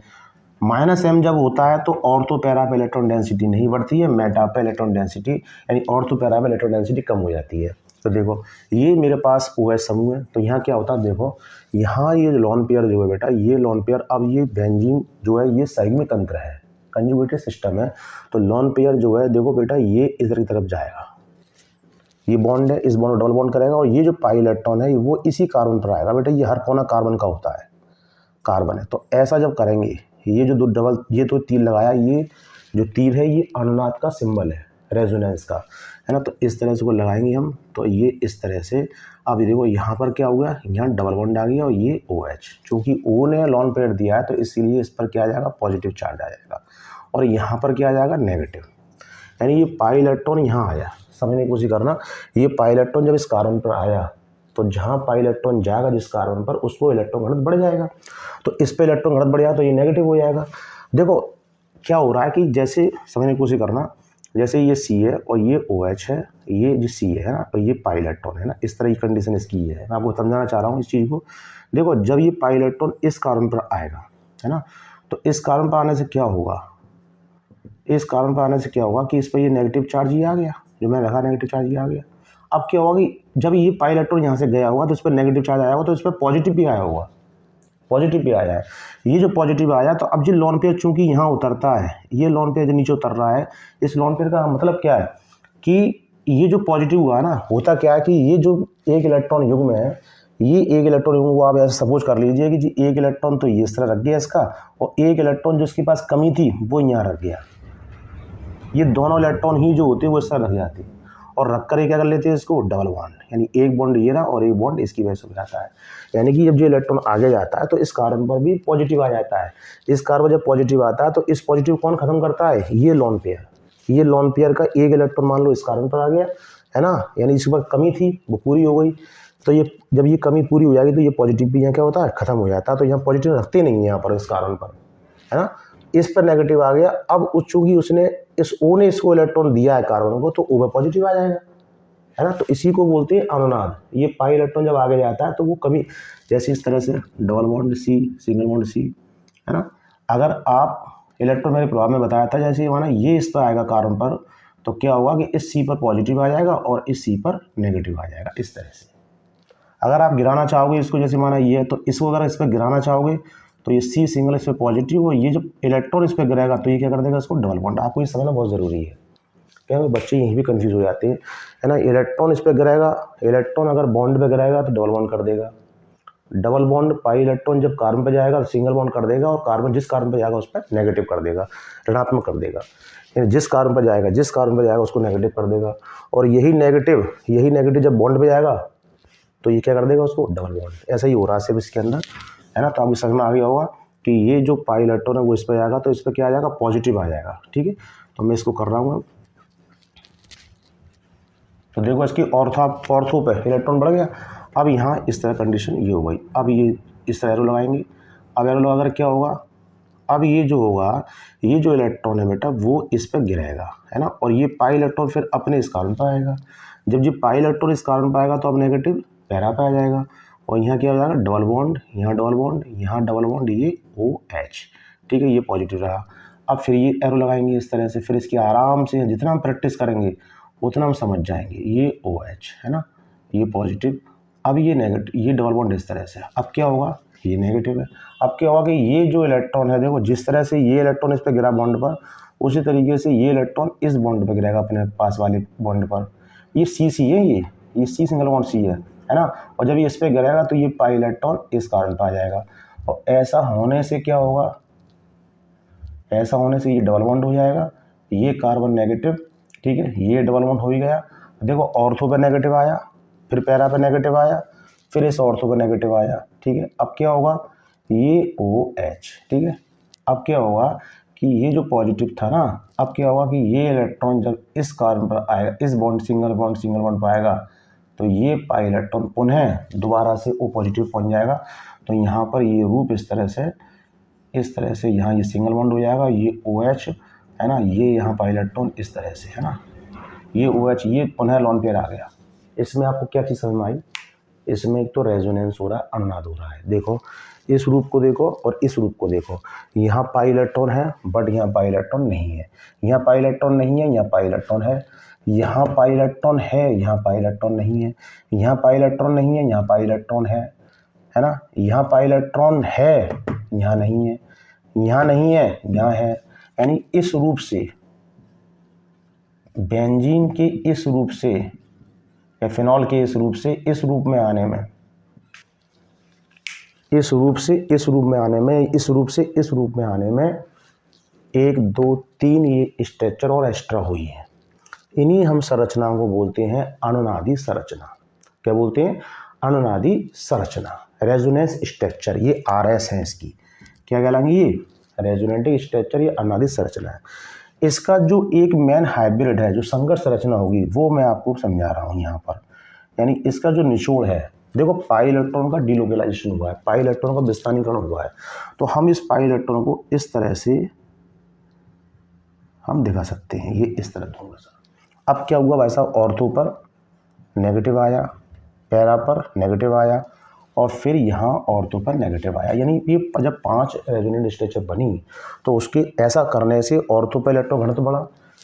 [SPEAKER 1] -M जब होता है तो ऑर्थो पैरा पे इलेक्ट्रॉन डेंसिटी नहीं बढ़ती है, मेटा पे इलेक्ट्रॉन डेंसिटी यानी ऑर्थो पैरा पे इलेक्ट्रॉन डेंसिटी कम हो जाती है। तो देखो ये मेरे पास OH समूह है, तो यहाँ क्या होता है, देखो यहाँ ये लोन पेयर जो है बेटा, ये लोन पेयर, अब ये बेंजीन जो है ये संयुग्मित तंत्र है, कंजुगेटेड सिस्टम है। तो लोन पेयर जो है देखो बेटा ये इधर की तरफ जाएगा, ये बॉन्ड है, इस बॉन्ड डबल बॉन्ड करेगा, और ये जो पाई इलेक्ट्रॉन है वो इसी कार्बन पर आएगा बेटा, ये हर कोना कार्बन का होता है, कार्बन है। तो ऐसा जब करेंगे, ये जो ये तो तीर लगाया, ये जो तीर है ये अनुनाद का सिंबल है, रेजोनेंस का, है ना। तो इस तरह से को लगाएंगे हम, तो ये इस तरह से। अब देखो यहाँ पर क्या हुआ, यहाँ डबल बॉन्ड आ गया और ये OH, चूँकि O ने लॉन पेयर दिया है तो इसीलिए इस पर क्या आ जाएगा, पॉजिटिव चार्ज आ जाएगा, और यहाँ पर क्या आ जाएगा, नेगेटिव। यानी ये पाई इलेक्ट्रॉन यहाँ आया, समझने की कोशिश करना, ये पाई इलेक्ट्रॉन जब इस कार्बन पर आया तो जहाँ पाई इलेक्ट्रॉन जाएगा जिस कार्बन पर, उसको इलेक्ट्रॉन घनत्व बढ़ जाएगा, तो इस पे इलेक्ट्रॉन घनत्व बढ़ जाए तो ये नेगेटिव हो जाएगा। देखो क्या हो रहा है कि जैसे समझने की कोशिश करना, जैसे ये सी है और ये ओ एच है, ये जो सी है ना, और ये पाई इलेक्ट्रॉन है ना, इस तरह की कंडीशन इसकी है। मैं आपको समझाना चाह रहा हूँ इस चीज़ को। देखो जब ये पाई इलेक्ट्रॉन इस कार्बन पर आएगा, है ना, तो इस कार्बन पर आने से क्या होगा, इस कार्बन पर आने से क्या होगा कि इस पर ये नेगेटिव चार्ज ये आ गया, जो मैंने रखा नेगेटिव चार्ज ये आ गया। अब क्या होगा कि जब ये पाई इलेक्ट्रॉन यहाँ से गया होगा तो इस पर नेगेटिव चार्ज आया होगा, तो इस पर पॉजिटिव भी आया होगा, पॉजिटिव भी आया है। ये जो पॉजिटिव आया तो अब जो लोन पेयर चूंकि यहाँ उतरता है, ये लोन पेयर जो नीचे उतर रहा है, इस लोन पेयर का मतलब क्या है कि ये जो पॉजिटिव हुआ ना, होता क्या है कि ये जो एक इलेक्ट्रॉन युग्म है, ये एक इलेक्ट्रॉन युग्म को आप ऐसे सपोज कर लीजिए कि जी एक इलेक्ट्रॉन तो ये इस तरह रख गया इसका, और एक इलेक्ट्रॉन जो इसके पास कमी थी वो यहाँ रख गया। ये दोनों इलेक्ट्रॉन ही जो होते हैं वो इस तरह रख जाते हैं, और रख कर क्या कर लेते हैं इसको डबल बॉन्ड, यानी एक बॉन्ड ये रहा और एक बॉन्ड इसकी वजह से हो जाता है। यानी कि जब जो इलेक्ट्रॉन आगे जाता है तो इस कार्बन पर भी पॉजिटिव आ जाता है। इस कार्बन जब पॉजिटिव आता है तो इस पॉजिटिव कौन खत्म करता है, ये लोन पेयर। ये लोन पेयर का एक इलेक्ट्रॉन मान लो इस कार्बन पर आ गया, है ना, यानी इसके पास कमी थी वो पूरी हो गई। तो ये जब ये कमी पूरी हो जाएगी तो ये पॉजिटिव भी यहाँ क्या होता है, खत्म हो जाता है। तो यहाँ पॉजिटिव रखते नहीं है यहाँ पर इस कार्बन पर, है ना। इस पर नेगेटिव आ गया, अब चूंकि उसने इस ओ ने इसको इलेक्ट्रॉन दिया है कार्बन को, तो ओ में पॉजिटिव आ जाएगा, है ना। तो इसी को बोलते हैं अनुनाद। ये पाई इलेक्ट्रॉन जब आगे जाता है तो वो कभी जैसे इस तरह से double bond C, single bond C, है ना। अगर आप इलेक्ट्रॉन मेरे प्रभाव में बताया था, जैसे माना ये इस पर आएगा कार्बन पर, तो क्या होगा कि इस सी पर पॉजिटिव आ जाएगा और इस सी पर नेगेटिव आ जाएगा, इस तरह से। अगर आप गिराना चाहोगे इसको, जैसे माना ये है, तो इसको अगर इस पर गिराना चाहोगे तो ये सी सिंगल इस पर पॉजिटिव, और ये जब इलेक्ट्रॉन इस पर गिरेगा तो ये क्या कर देगा, इसको डबल बॉन्ड। आपको ये समझना बहुत ज़रूरी है, क्या बच्चे यहीं भी कंफ्यूज हो जाते हैं, है ना। इलेक्ट्रॉन इस पर गिराएगा, इलेक्ट्रॉन अगर बॉन्ड पे गिराएगा तो डबल बॉन्ड कर देगा। डबल बॉन्ड पाई इलेक्ट्रॉन जब कार्बन पे जाएगा तो सिंगल बॉन्ड कर देगा, और कार्बन जिस कार्बन पे जाएगा उस पर नेगेटिव कर देगा, ऋणात्मक कर देगा। यानी जिस कार्बन पर जाएगा उसको नेगेटिव कर देगा, और यही नेगेटिव जब बॉन्ड पे जाएगा तो ये क्या कर देगा, उसको डबल बॉन्ड। ऐसा ही हो रहा है सिर्फ इसके अंदर, है ना। तो आपको समझ में आ गया होगा कि ये जो पाई इलेक्ट्रॉन है वो इस पर जाएगा तो इस पर क्या आ जाएगा, पॉजिटिव आ जाएगा, ठीक है। तो मैं इसको कर रहा हूँ। तो देखो इसकी ऑर्थो पे इलेक्ट्रॉन बढ़ गया। अब यहाँ इस तरह कंडीशन ये हो गई। अब ये इस तरह एरो लगाएंगे। अब एरो लगाकर क्या होगा, अब ये जो होगा, ये जो इलेक्ट्रॉन है बेटा वो इस पर गिरेगा, है ना, और ये पाई इलेक्ट्रॉन फिर अपने इस कार्बन पर आएगा। जब ये पाई इलेक्ट्रॉन इस कार्बन पर आएगा तो अब नेगेटिव पैरा पे आ जाएगा, और यहाँ क्या हो जाएगा, डबल बॉन्ड, यहाँ डबल बॉन्ड, यहाँ डबल बॉन्ड, ये ओ एच, ठीक है, ये पॉजिटिव रहा। अब फिर ये एरो लगाएंगे इस तरह से, फिर इसकी आराम से जितना हम प्रैक्टिस करेंगे उतना हम समझ जाएंगे। ये ओ एच है ना, ये पॉजिटिव, अब ये नेगेटिव, ये डबल बॉन्ड इस तरह से। अब क्या होगा, ये नेगेटिव है। अब क्या होगा कि ये जो इलेक्ट्रॉन है, देखो जिस तरह से ये इलेक्ट्रॉन इस पर गिरा बॉन्ड पर, उसी तरीके से ये इलेक्ट्रॉन इस बॉन्ड पर गिरेगा अपने पास वाले बॉन्ड पर। ये सी सी है, ये सी सिंगल बॉन्ड सी है ना। और जब ये इस पर गिरेगा तो ये पाई इलेक्ट्रॉन इस कार्बन पर आ जाएगा, और ऐसा होने से क्या होगा, ऐसा होने से ये डबल बॉन्ड हो जाएगा, ये कार्बन नेगेटिव, ठीक है, ये डबल बॉन्ड हो ही गया। देखो ऑर्थो पे नेगेटिव आया, फिर पैरा पे नेगेटिव आया, फिर इस ऑर्थो पे नेगेटिव आया, ठीक है। अब क्या होगा, ये ओ एच, ठीक है। अब क्या होगा कि ये जो पॉजिटिव था ना, अब क्या होगा कि ये इलेक्ट्रॉन जब इस कार्बन पर आएगा, इस बॉन्ड सिंगल बॉन्ड पर आएगा, तो ये पाई इलेक्ट्रॉन पुनः दोबारा से ओ पॉजिटिव पहुंच जाएगा। तो यहाँ पर ये रूप इस तरह से यहाँ ये सिंगल बॉन्ड हो जाएगा, ये ओ एच है ना, ये यहाँ पाई इलेक्ट्रॉन इस तरह से, है ना, ये ओ एच, ये पुनः लोन पेयर आ गया। इसमें आपको क्या चीज़ समझ में आई, इसमें एक तो रेजोनेंस हो रहा है, अनुनाद हो रहा है। देखो इस रूप को देखो और इस रूप को देखो, यहाँ पाई इलेक्ट्रॉन है बट यहाँ पाई इलेक्ट्रॉन नहीं है, यहाँ पाई इलेक्ट्रॉन नहीं है, यहाँ पाई इलेक्ट्रॉन है, यहाँ पाई इलेक्ट्रॉन है, यहाँ पाई इलेक्ट्रॉन नहीं है, यहाँ पाई इलेक्ट्रॉन नहीं है, यहाँ पाई इलेक्ट्रॉन है ना, यहाँ पाई इलेक्ट्रॉन है, यहाँ नहीं है, यहाँ नहीं है, यहाँ है। यानी इस रूप से, बेंजीन के इस रूप से या फिनॉल के इस रूप से इस रूप में आने में, इस रूप से इस रूप में आने में, इस रूप से इस रूप में आने में 1 2 3 ये स्ट्रक्चर और एक्स्ट्रा हुई है। इन्हीं हम संरचनाओं को बोलते हैं अनुनादी संरचना। क्या बोलते हैं, अनुनादी संरचना, रेजोनेंस स्ट्रक्चर। ये RS है इसकी, क्या कहलाएंगे, ये रेजोनेटिंग स्ट्रक्चर, ये अनुनादी संरचना है। इसका जो एक मेन हाइब्रिड है, जो संकर संरचना होगी, वो मैं आपको समझा रहा हूँ यहाँ पर। यानी इसका जो निचोड़ है, देखो पाई इलेक्ट्रॉन का डिलोकेलाइजेशन हुआ है, पाई इलेक्ट्रॉन का विस्थानीकरण हुआ है, तो हम इस पाई इलेक्ट्रॉन को इस तरह से हम दिखा सकते हैं, ये इस तरह थोड़ा सा। अब क्या हुआ भाई साहब, ऑर्थो पर नेगेटिव आया, पैरा पर नेगेटिव आया, और फिर यहाँ ऑर्थो पर नेगेटिव आया। यानी ये जब 5 रेजोनेंट स्ट्रक्चर बनी तो उसके ऐसा करने से ऑर्थो पर इलेक्ट्रॉन घनत्व बढ़ा,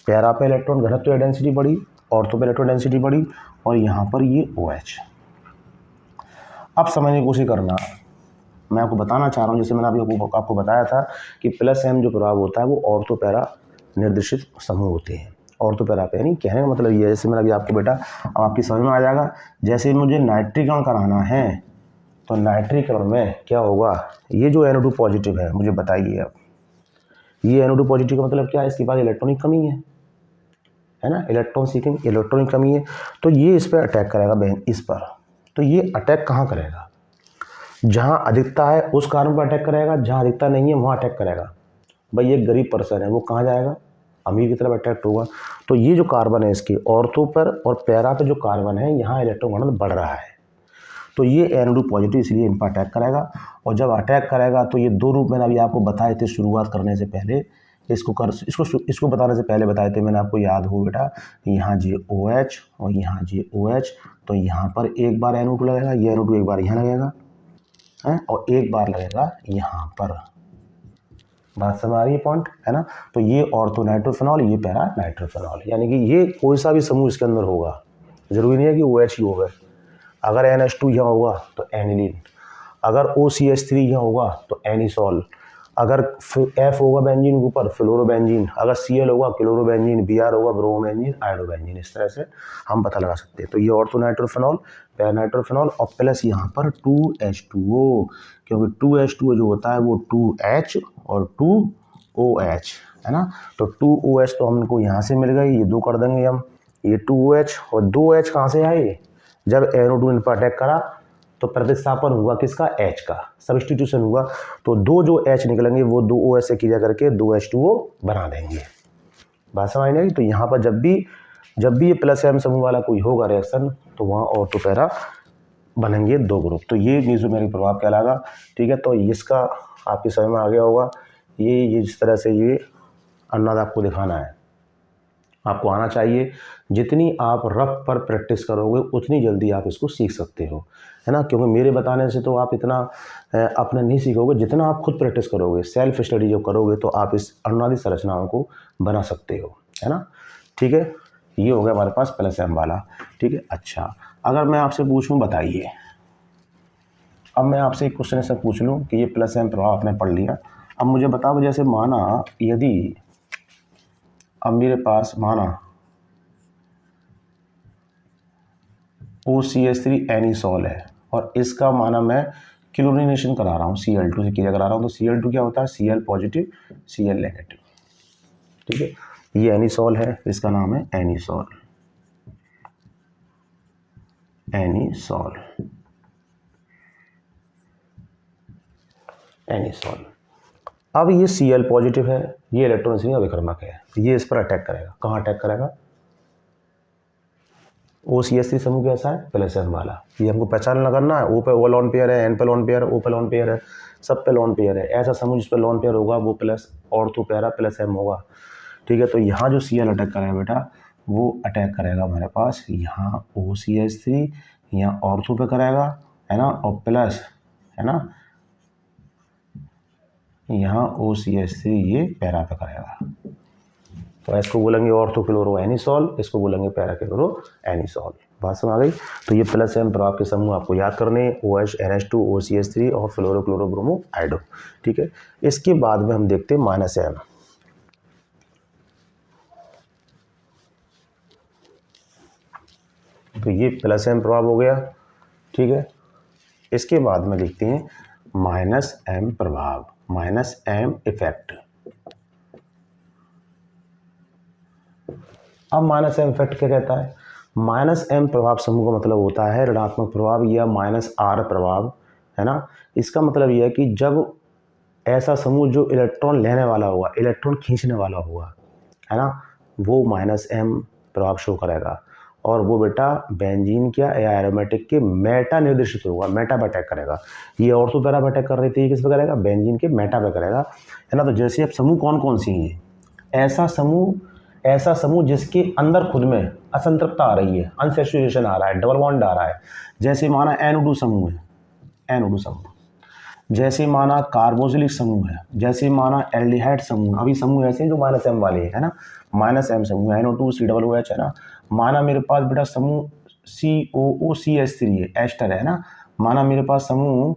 [SPEAKER 1] पैरा पर इलेक्ट्रॉन घनत्व डेंसिटी बढ़ी, ऑर्थो पर इलेक्ट्रॉन डेंसिटी बढ़ी, और यहाँ पर ये OH। अब समझने की कोशिश करना, मैं आपको बताना चाह रहा हूँ, जैसे मैंने अभी आपको बताया था कि +m जो प्रभाव होता है वो ऑर्थो पैरा निर्देशित समूह होते हैं, ऑर्थो पैरा पे। यानी कहने का मतलब ये है, जैसे मैंने अभी आपको बेटा अब आपकी समझ में आ जाएगा, जैसे मुझे नाइट्रीकरण कराना है तो नाइट्रीकरण में क्या होगा, ये जो NO2 पॉजिटिव है, मुझे बताइए अब ये NO2 पॉजिटिव का मतलब क्या है, इसके पास इलेक्ट्रॉनिक कमी है ना, इलेक्ट्रॉन सीकिंग, इलेक्ट्रॉनिक कमी है, तो ये इस पर अटैक करेगा बहन, इस पर। तो ये अटैक कहाँ करेगा, जहाँ अधिकता है उस कार्बन पर अटैक करेगा, जहाँ अधिकता नहीं है वहाँ अटैक करेगा। भाई ये गरीब पर्सन है, वो कहाँ जाएगा, अमीर की तरफ अटैक्ट होगा। तो ये जो कार्बन है इसके ऑर्थो पर और पैरा पे जो कार्बन है, यहाँ इलेक्ट्रॉन घनत्व बढ़ रहा है, तो ये NO2 पॉजिटिव इसलिए इन पर अटैक करेगा। और जब अटैक करेगा तो ये 2 रूप मैंने अभी आपको बताए थे शुरुआत करने से पहले, इसको बताने से पहले बताए थे मैंने आपको, याद हो बेटा, यहाँ जी OH और यहाँ जी OH, तो यहाँ पर एक बार NO2 लगेगा, ये NO2 एक बार यहाँ लगेगा है, और एक बार लगेगा यहाँ पर। बात समझ आ रही है पॉइंट, है ना। तो ये ऑर्थो नाइट्रोफेनॉल, ये पैरा नाइट्रोफेनॉल, यानी कि ये कोई सा भी समूह इसके अंदर होगा, जरूरी नहीं है कि OH ही होगा। अगर NH2 यहाँ होगा तो एनिलीन, अगर OCH3 यहाँ होगा तो एनिसॉल, अगर F होगा बेंजीन के ऊपर फ्लोरोबेंजीन, अगर Cl होगा क्लोरोबेंजीन, Br होगा ब्रोमोबेंजीन, आयोडोबेंजीन, इस तरह से हम पता लगा सकते हैं। तो ये ऑर्थो नाइट्रोफेनॉल, पैरा नाइट्रोफेनॉल, और प्लस यहाँ पर 2H2O, क्योंकि 2H2O जो होता है वो 2H और 2OH है ना। तो 2OH तो हमको यहाँ से मिल गई, ये 2 कर देंगे हम, ये 2OH और 2H कहाँ से आए, जब NO2 इन पर अटैक करा तो प्रतिस्थापन हुआ किसका, H का, सब्स्टिट्यूशन हुआ, तो 2 जो H निकलेंगे वो 2OH से क्रिया करके 2H2O बना देंगे। बात समझ नहीं आई। तो यहाँ पर जब भी ये +m समूह वाला कोई होगा रिएक्शन तो वहाँ ऑर्थो पैरा बनेंगे 2 ग्रुप, तो ये मेसोमेरिक प्रभाव कहलाएगा। ठीक है, तो इसका आपकी समझ में आ गया होगा। ये जिस तरह से ये अन्नाद आपको दिखाना है, आपको आना चाहिए। जितनी आप रफ पर प्रैक्टिस करोगे उतनी जल्दी आप इसको सीख सकते हो, है ना, क्योंकि मेरे बताने से तो आप इतना अपने नहीं सीखोगे, जितना आप खुद प्रैक्टिस करोगे, सेल्फ स्टडी जो करोगे तो आप इस अनुनादी संरचनाओं को बना सकते हो, है ना। ठीक है, ये हो गया हमारे पास +m वाला। ठीक है, अच्छा अगर मैं आपसे पूछूं, बताइए, अब मैं आपसे एक क्वेश्चन ऐसा पूछ लूँ कि ये +m प्रभाव आपने पढ़ लिया, अब मुझे बताओ, जैसे माना यदि अब मेरे पास माना OCH3 एनिसॉल है और इसका माना मैं क्लोरीनेशन करा रहा हूँ, Cl2 से क्रिया करा रहा हूँ, तो Cl2 क्या होता है, Cl पॉजिटिव Cl नेगेटिव। ठीक है, ये एनिसॉल है, इसका नाम है एनिसॉल, एनिसॉल, एनिसॉल। अब ये Cl पॉजिटिव है, ये इलेक्ट्रॉन इसलिए अभिकर्मक है, ये इस पर अटैक करेगा, कहाँ अटैक करेगा, OCH3 समूह कैसा है, +m वाला, ये हमको पहचान करना है। O पे वो लोन पेयर है, N पे लोन पेयर है, O पे लोन पेयर है, सब पे लोन पेयर है। ऐसा समूह जिस पे लोन पेयर होगा वो प्लस ऑर्थो पैरा +m होगा। ठीक है, तो यहाँ जो Cl अटैक करेगा बेटा, वो अटैक करेगा हमारे पास यहाँ OCH3, यहाँ ऑर्थो पे करेगा, है ना, और प्लस, है ना, यहाँ OCH3 ये पैरा पे करेगा, तो इसको बोलेंगे ऑर्थो क्लोरो एनिसॉल, इसको बोलेंगे पैरा क्लोरो एनिसॉल। बात समझ आ गई। तो ये +m प्रभाव के समूह आपको याद करने, OH, NH2, OCH3 और फ्लोरो क्लोरो ब्रोमो आइडो। ठीक है, इसके बाद में हम देखते हैं -m। तो ये +m प्रभाव हो गया। ठीक है, इसके बाद में देखते हैं -m प्रभाव, -m इफेक्ट। अब -m इफेक्ट क्या कहता है, -m प्रभाव समूह का मतलब होता है ऋणात्मक प्रभाव या -r प्रभाव, है ना। इसका मतलब यह है कि जब ऐसा समूह जो इलेक्ट्रॉन लेने वाला होगा, इलेक्ट्रॉन खींचने वाला होगा, है ना, वो -m प्रभाव शो करेगा, और वो बेटा बेंजीन क्या या एरोमेटिक के मेटा निर्देशित होगा, मेटा पे अटैक करेगा। ये ऑर्थो पैरा पे अटैक कर रही थी, किस पे करेगा, बेंजीन के मेटा पे करेगा, है ना। तो जैसे अब समूह कौन कौन सी हैं, ऐसा समूह जिसके अंदर खुद में असंतृप्तता आ रही है, अनसैचुरेशन आ रहा है, डबल बॉन्ड आ रहा है। जैसे माना NO2 समूह है, NO2 समूह, जैसे माना कार्बोक्सिलिक समूह है, जैसे माना एल्डिहाइड समूह। अभी समूह ऐसे हैं जो -M वाले हैं, है ना, -M समूह, NO2 COOH, है ना। माना मेरे पास बेटा समूह COOCH3 है, एस्टर है ना। माना मेरे पास समूह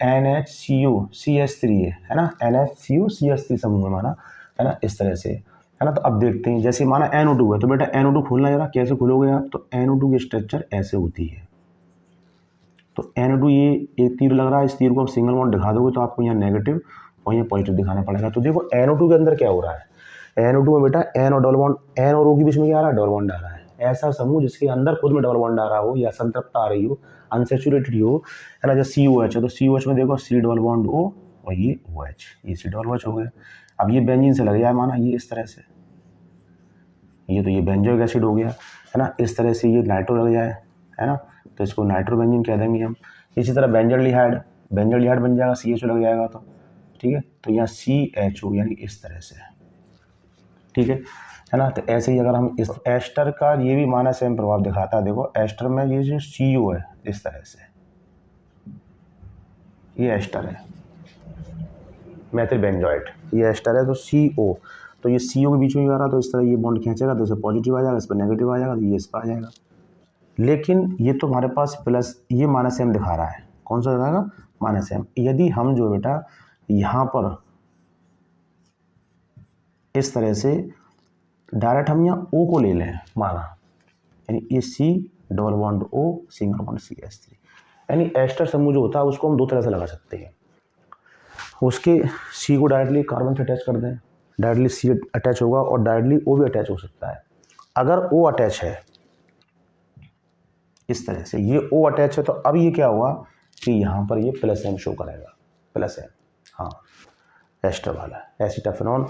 [SPEAKER 1] NHCOCH3 है ना, NHCOCH3 समूह है माना, है ना, इस तरह से, है ना। तो अब देखते हैं, जैसे माना NO2 है, तो बेटा NO2 खोलना जरा, कैसे खोलोगे आप, तो NO2 की स्ट्रक्चर ऐसे होती है। तो NO2 ये एक तीर लग रहा है, इस तीर को आप सिंगल बॉन्ड दिखा दोगे तो आपको यहाँ नेगेटिव और यहाँ पॉजिटिव दिखाना पड़ेगा। तो देखो NO2 के अंदर क्या हो रहा है, NO2 में बेटा N और डबल बॉन्ड, N और O के बीच में क्या आ रहा है, डबल बॉन्ड आ रहा है। ऐसा समूह जिसके अंदर खुद में डबल बॉन्ड आ रहा हो या संतृप्तता आ रही हो, अनसैचुरेटेड हो, है ना। जैसे COH है, तो COH में देखो C डबल बॉन्ड O और ये OH, ये C डबल OH हो गया। अब ये बेंजीन से लग जाए माना, ये इस तरह से, ये तो ये बेंजोइक एसिड हो गया, है ना। इस तरह से ये नाइट्रो लग जाए, है ना, तो इसको नाइट्रोबेंजीन कह देंगे हम। इसी तरह बेंजोल्डिहाइड बन जाएगा, CHO लग जाएगा, तो ठीक है, तो यहाँ CHO यानी इस तरह से, ठीक है ना। तो ऐसे ही अगर हम इस एस्टर का, ये भी -M प्रभाव दिखाता है। देखो एस्टर में ये जो CO है, इस तरह से, ये एस्टर है, मेथिल बेंजोएट, ये एस्टर है, तो CO, तो ये CO के बीच में आ रहा, तो इस तरह ये बॉन्ड खींचेगा तो इस पर पॉजिटिव आ जाएगा, इस पर नेगेटिव आ जाएगा, तो ये इस पर आ जाएगा। लेकिन ये तो हमारे पास प्लस, ये -M दिखा रहा है, कौन सा दिखाएगा, -M। यदि हम जो बेटा यहाँ पर इस तरह से डायरेक्ट हम यहाँ O को ले लें माना, यानी ये C double bond O single bond CH3, यानी एस्टर समूह जो होता है उसको हम दो तरह से लगा सकते हैं। उसके C को डायरेक्टली कार्बन से अटैच कर दें, डायरेक्टली C अटैच होगा, और डायरेक्टली O भी अटैच हो सकता है। अगर O अटैच है इस तरह से, ये O अटैच है, तो अब ये क्या हुआ कि यहाँ पर ये +M शो करेगा, +M, हाँ, एस्टर वाला एसिटाफेनॉन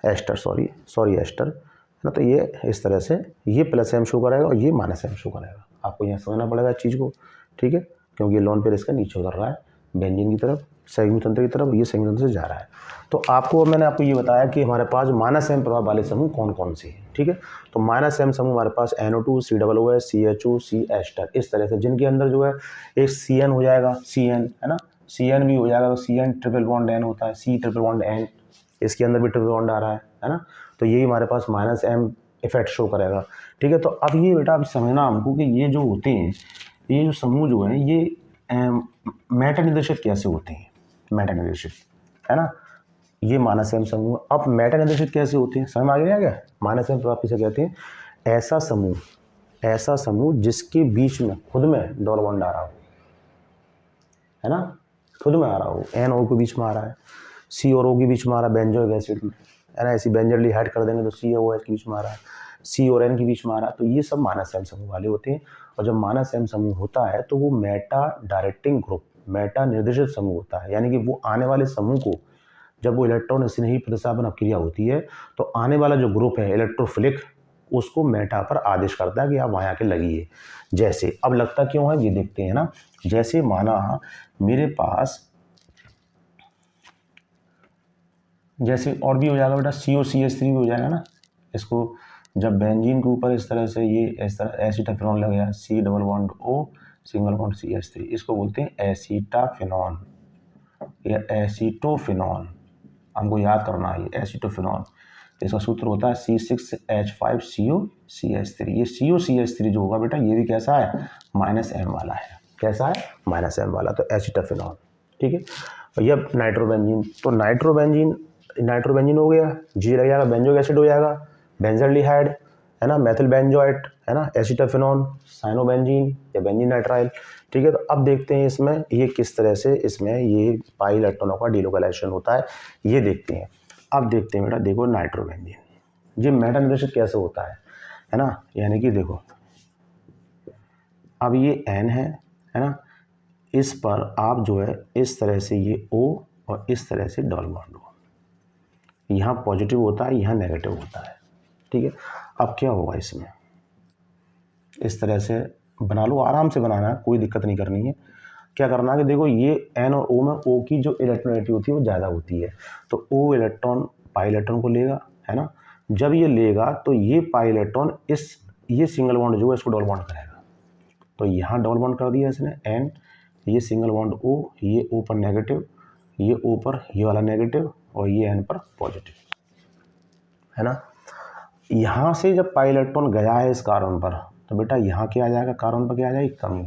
[SPEAKER 1] एस्टर, सॉरी एस्टर, है ना। तो ये इस तरह से ये +M शो करेगा और ये -M शो करेगा। आपको यहाँ समझना पड़ेगा इस चीज़ को, ठीक है, क्योंकि लोन पेयर इसका नीचे उतर रहा है बेंजीन की तरफ, संयुग्म तंत्र की तरफ, ये संयुग्म तंत्र से जा रहा है। तो मैंने आपको ये बताया कि हमारे पास -M प्रभाव वाले समूह कौन कौन से हैं, ठीक है। तो -M समूह हमारे पास NO2 COOH CHO C ester, इस तरह से, जिनके अंदर जो है एक CN हो जाएगा, CN, है ना, CN भी हो जाएगा, तो CN ट्रिपल बॉन्ड N होता है, C ट्रिपल बॉन्ड N, इसके अंदर भी ट्रिपल बॉन्ड आ रहा है ना। तो यही हमारे पास -M इफेक्ट शो करेगा, ठीक है। तो अब ये बेटा आप समझना हमको कि ये जो होते हैं, ये जो समूह जो है, ये मेटा निर्देशित कैसे होते हैं, मेटा निर्देशित, है ना, ये -M समूह। अब मेटा निर्देशित कैसे होते हैं, समझ में आ गया क्या, -M प्रभाव किसे कहते हैं, ऐसा समूह जिसके बीच में खुद में डबल बॉन्ड आ रहा हो, है ना, खुद में आ रहा हो, N और O के बीच में आ रहा है, C और O के बीच में आ रहा है बेंजोइक एसिड में, है ना। ऐसी बेंजोल्डिहाइड कर देंगे तो COOH के बीच में आ रहा है, C और N के बीच में आ रहा है, तो ये सब -M समूह वाले होते हैं। और जब -M समूह होता है तो वो मेटा डायरेक्टिंग ग्रुप, मेटा निर्देशित समूह होता है, यानी कि वो आने वाले समूह को, जब वो इलेक्ट्रॉन स्नेही प्रतिस्थापन अभिक्रिया होती है, तो आने वाला जो ग्रुप है इलेक्ट्रोफिलिक, उसको मेटा पर आदेश करता है कि आप वहाँ आके लगिए। जैसे अब लगता क्यों है ये देखते हैं ना। जैसे माना मेरे पास, जैसे और भी हो जाएगा बेटा, COCH3 भी हो जाएगा ना। इसको जब बेंजीन के ऊपर इस तरह से ये इस तरह एसिटाफेनॉन लग गया, C double bond O single bond CH3, इसको बोलते हैं एसिटाफेनॉन या एसिटोफेनॉन, हमको याद करना है, ये एसिटोफेनॉन। इसका सूत्र होता है C6H5COCH3। ये COCH3 जो होगा बेटा, ये भी कैसा है, -M वाला है, कैसा है, -M वाला, तो एसिटाफेनॉन, ठीक है। और ये नाइट्रोबेंजीन, तो नाइट्रोबेंजीन हो गया, G लग जाएगा, बेंजोइक एसिड हो जाएगा, बेंजल्डिहाइड, है ना, मेथिल बेंजोएट, है ना, एसिटाफेनॉन, साइनोबेंजीन या बेंजीन नाइट्राइल, ठीक है। तो अब देखते हैं इसमें ये किस तरह से, इसमें ये पाई इलेक्ट्रॉनों का डिलोकलाइजेशन होता है, ये देखते हैं। अब देखते हैं बेटा, देखो नाइट्रोबेंजीन, ये मेटा निर्देशित कैसे होता है ना, यानी कि देखो अब ये N है ना, इस पर आप जो है इस तरह से ये O और इस तरह से डबल बॉन्ड हो, यहाँ पॉजिटिव होता है, यहाँ नेगेटिव होता है, ठीक है। अब क्या होगा इसमें, इस तरह से बना लो, आराम से बनाना है, कोई दिक्कत नहीं करनी है। क्या करना है कि देखो ये N और O में O की जो इलेक्ट्रोनेगेटिव होती है वो ज़्यादा होती है, तो O इलेक्ट्रॉन पाई इलेक्ट्रॉन को लेगा, है ना। जब ये लेगा तो ये पाई इलेक्ट्रॉन ये सिंगल बॉन्ड जो है इसको डबल बॉन्ड करेगा, तो यहाँ डबल बॉन्ड कर दिया इसने N, ये सिंगल बॉन्ड O, ये O पर नेगेटिव, ये O पर ये वाला नेगेटिव और ये N पर पॉजिटिव, है ना। यहाँ से जब पाई इलेक्ट्रॉन गया है इस कार्बन पर, तो बेटा यहाँ क्या आ जाएगा, कार्बन पर क्या आ जाएगी, कमी।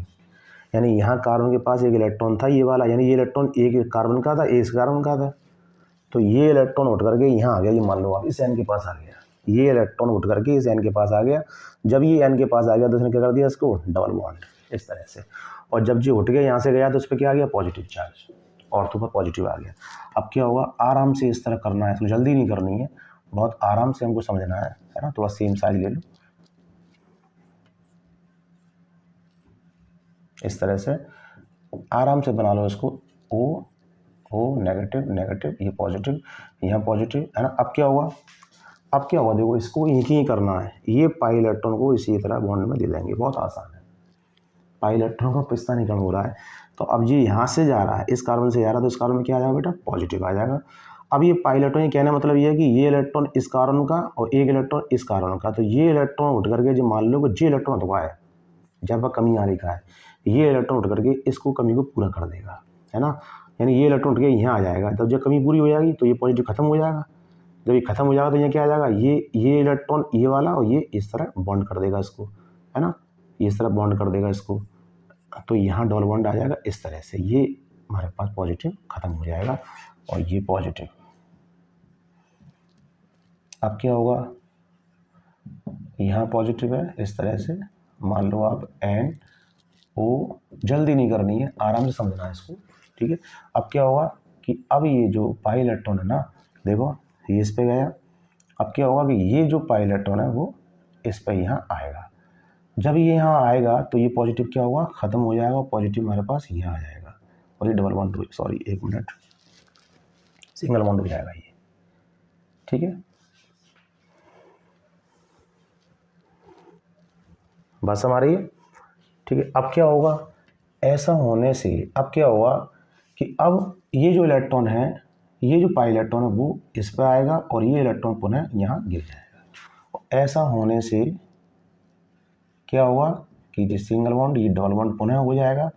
[SPEAKER 1] यानी यहाँ कार्बन के पास एक इलेक्ट्रॉन था ये वाला, यानी ये इलेक्ट्रॉन एक कार्बन का था, इस कार्बन का था, तो ये इलेक्ट्रॉन उठ करके यहाँ आ गया, ये मान लो आप इस N के पास आ गया, ये इलेक्ट्रॉन उठ करके इस N के पास आ गया। जब ये N के पास आ गया तो इसने क्या कर दिया, इसको डबल बॉन्ड इस तरह से, और जब जो उठ गया यहाँ से गया तो उस पर क्या आ गया, पॉजिटिव चार्ज, ऑर्थो पर पॉजिटिव आ गया। अब क्या होगा, आराम से इस तरह करना है, इसको जल्दी नहीं करनी है, बहुत आराम से हमको समझना है ना। थोड़ा सेम साइज ले लो, इस तरह से आराम से बना लो इसको, O नेगेटिव नेगेटिव, ये पॉजिटिव, यहाँ पॉजिटिव, है ना। अब क्या हुआ, देखो इसको एक ही करना है, ये पाई इलेक्ट्रॉन को इसी तरह बॉन्ड में दे देंगे, बहुत आसान है। पाई इलेक्ट्रॉन का पिस्तानीकरण हो रहा है, तो अब ये यहाँ से जा रहा है, इस कार्बन से जा रहा है, तो इस कार्बन में क्या आ जाएगा बेटा, पॉजिटिव आ जाएगा। अब ये पाई इलेक्ट्रॉन, ये कहने का मतलब ये है कि ये इलेक्ट्रॉन इस कार्बन का और एक इलेक्ट्रॉन इस कार्बन का, तो ये इलेक्ट्रॉन उठ करके जो मान लो कि जे इलेक्ट्रॉन उठवा है, जब वह कमी आ लिखा है, ये इलेक्ट्रॉन उठ करके इसको कमी को पूरा कर देगा, है ना। यानी ये इलेक्ट्रॉन उठ के यहाँ आ जाएगा, तो जब कमी पूरी हो जाएगी तो ये पॉजिटिव खत्म हो जाएगा। जब ये खत्म हो जाएगा तो यहाँ क्या आ जाएगा, ये इलेक्ट्रॉन ये वाला और ये इस तरह बॉन्ड कर देगा इसको, है ना, इस तरह बॉन्ड कर देगा इसको, तो यहाँ डबल बॉन्ड आ जाएगा इस तरह से, ये हमारे पास पॉजिटिव खत्म हो जाएगा और ये पॉजिटिव। अब क्या होगा, यहाँ पॉजिटिव है इस तरह से, मान लो आप NO, जल्दी नहीं करनी है, आराम से समझना है इसको, ठीक है। अब क्या होगा कि अब ये जो पाई इलेक्ट्रॉन है ना, देखो ये इस पे गया, अब क्या होगा कि ये जो पाई इलेक्ट्रॉन है वो इस पे यहाँ आएगा, जब ये यहाँ आएगा तो ये पॉजिटिव क्या होगा, ख़त्म हो जाएगा, पॉजिटिव हमारे पास यहाँ आ जाएगा और ये डबल बॉन्ड, सॉरी एक मिनट, सिंगल बॉन्ड हो जाएगा ये, ठीक है। बात हमारी है, ठीक है। अब क्या होगा, ऐसा होने से अब क्या होगा कि अब ये जो इलेक्ट्रॉन है, ये जो पाई इलेक्ट्रॉन है वो इस पर आएगा और ये इलेक्ट्रॉन पुनः यहाँ गिर जाएगा। ऐसा होने से क्या होगा कि ये सिंगल बॉन्ड, ये डबल बॉन्ड पुनः हो जाएगा,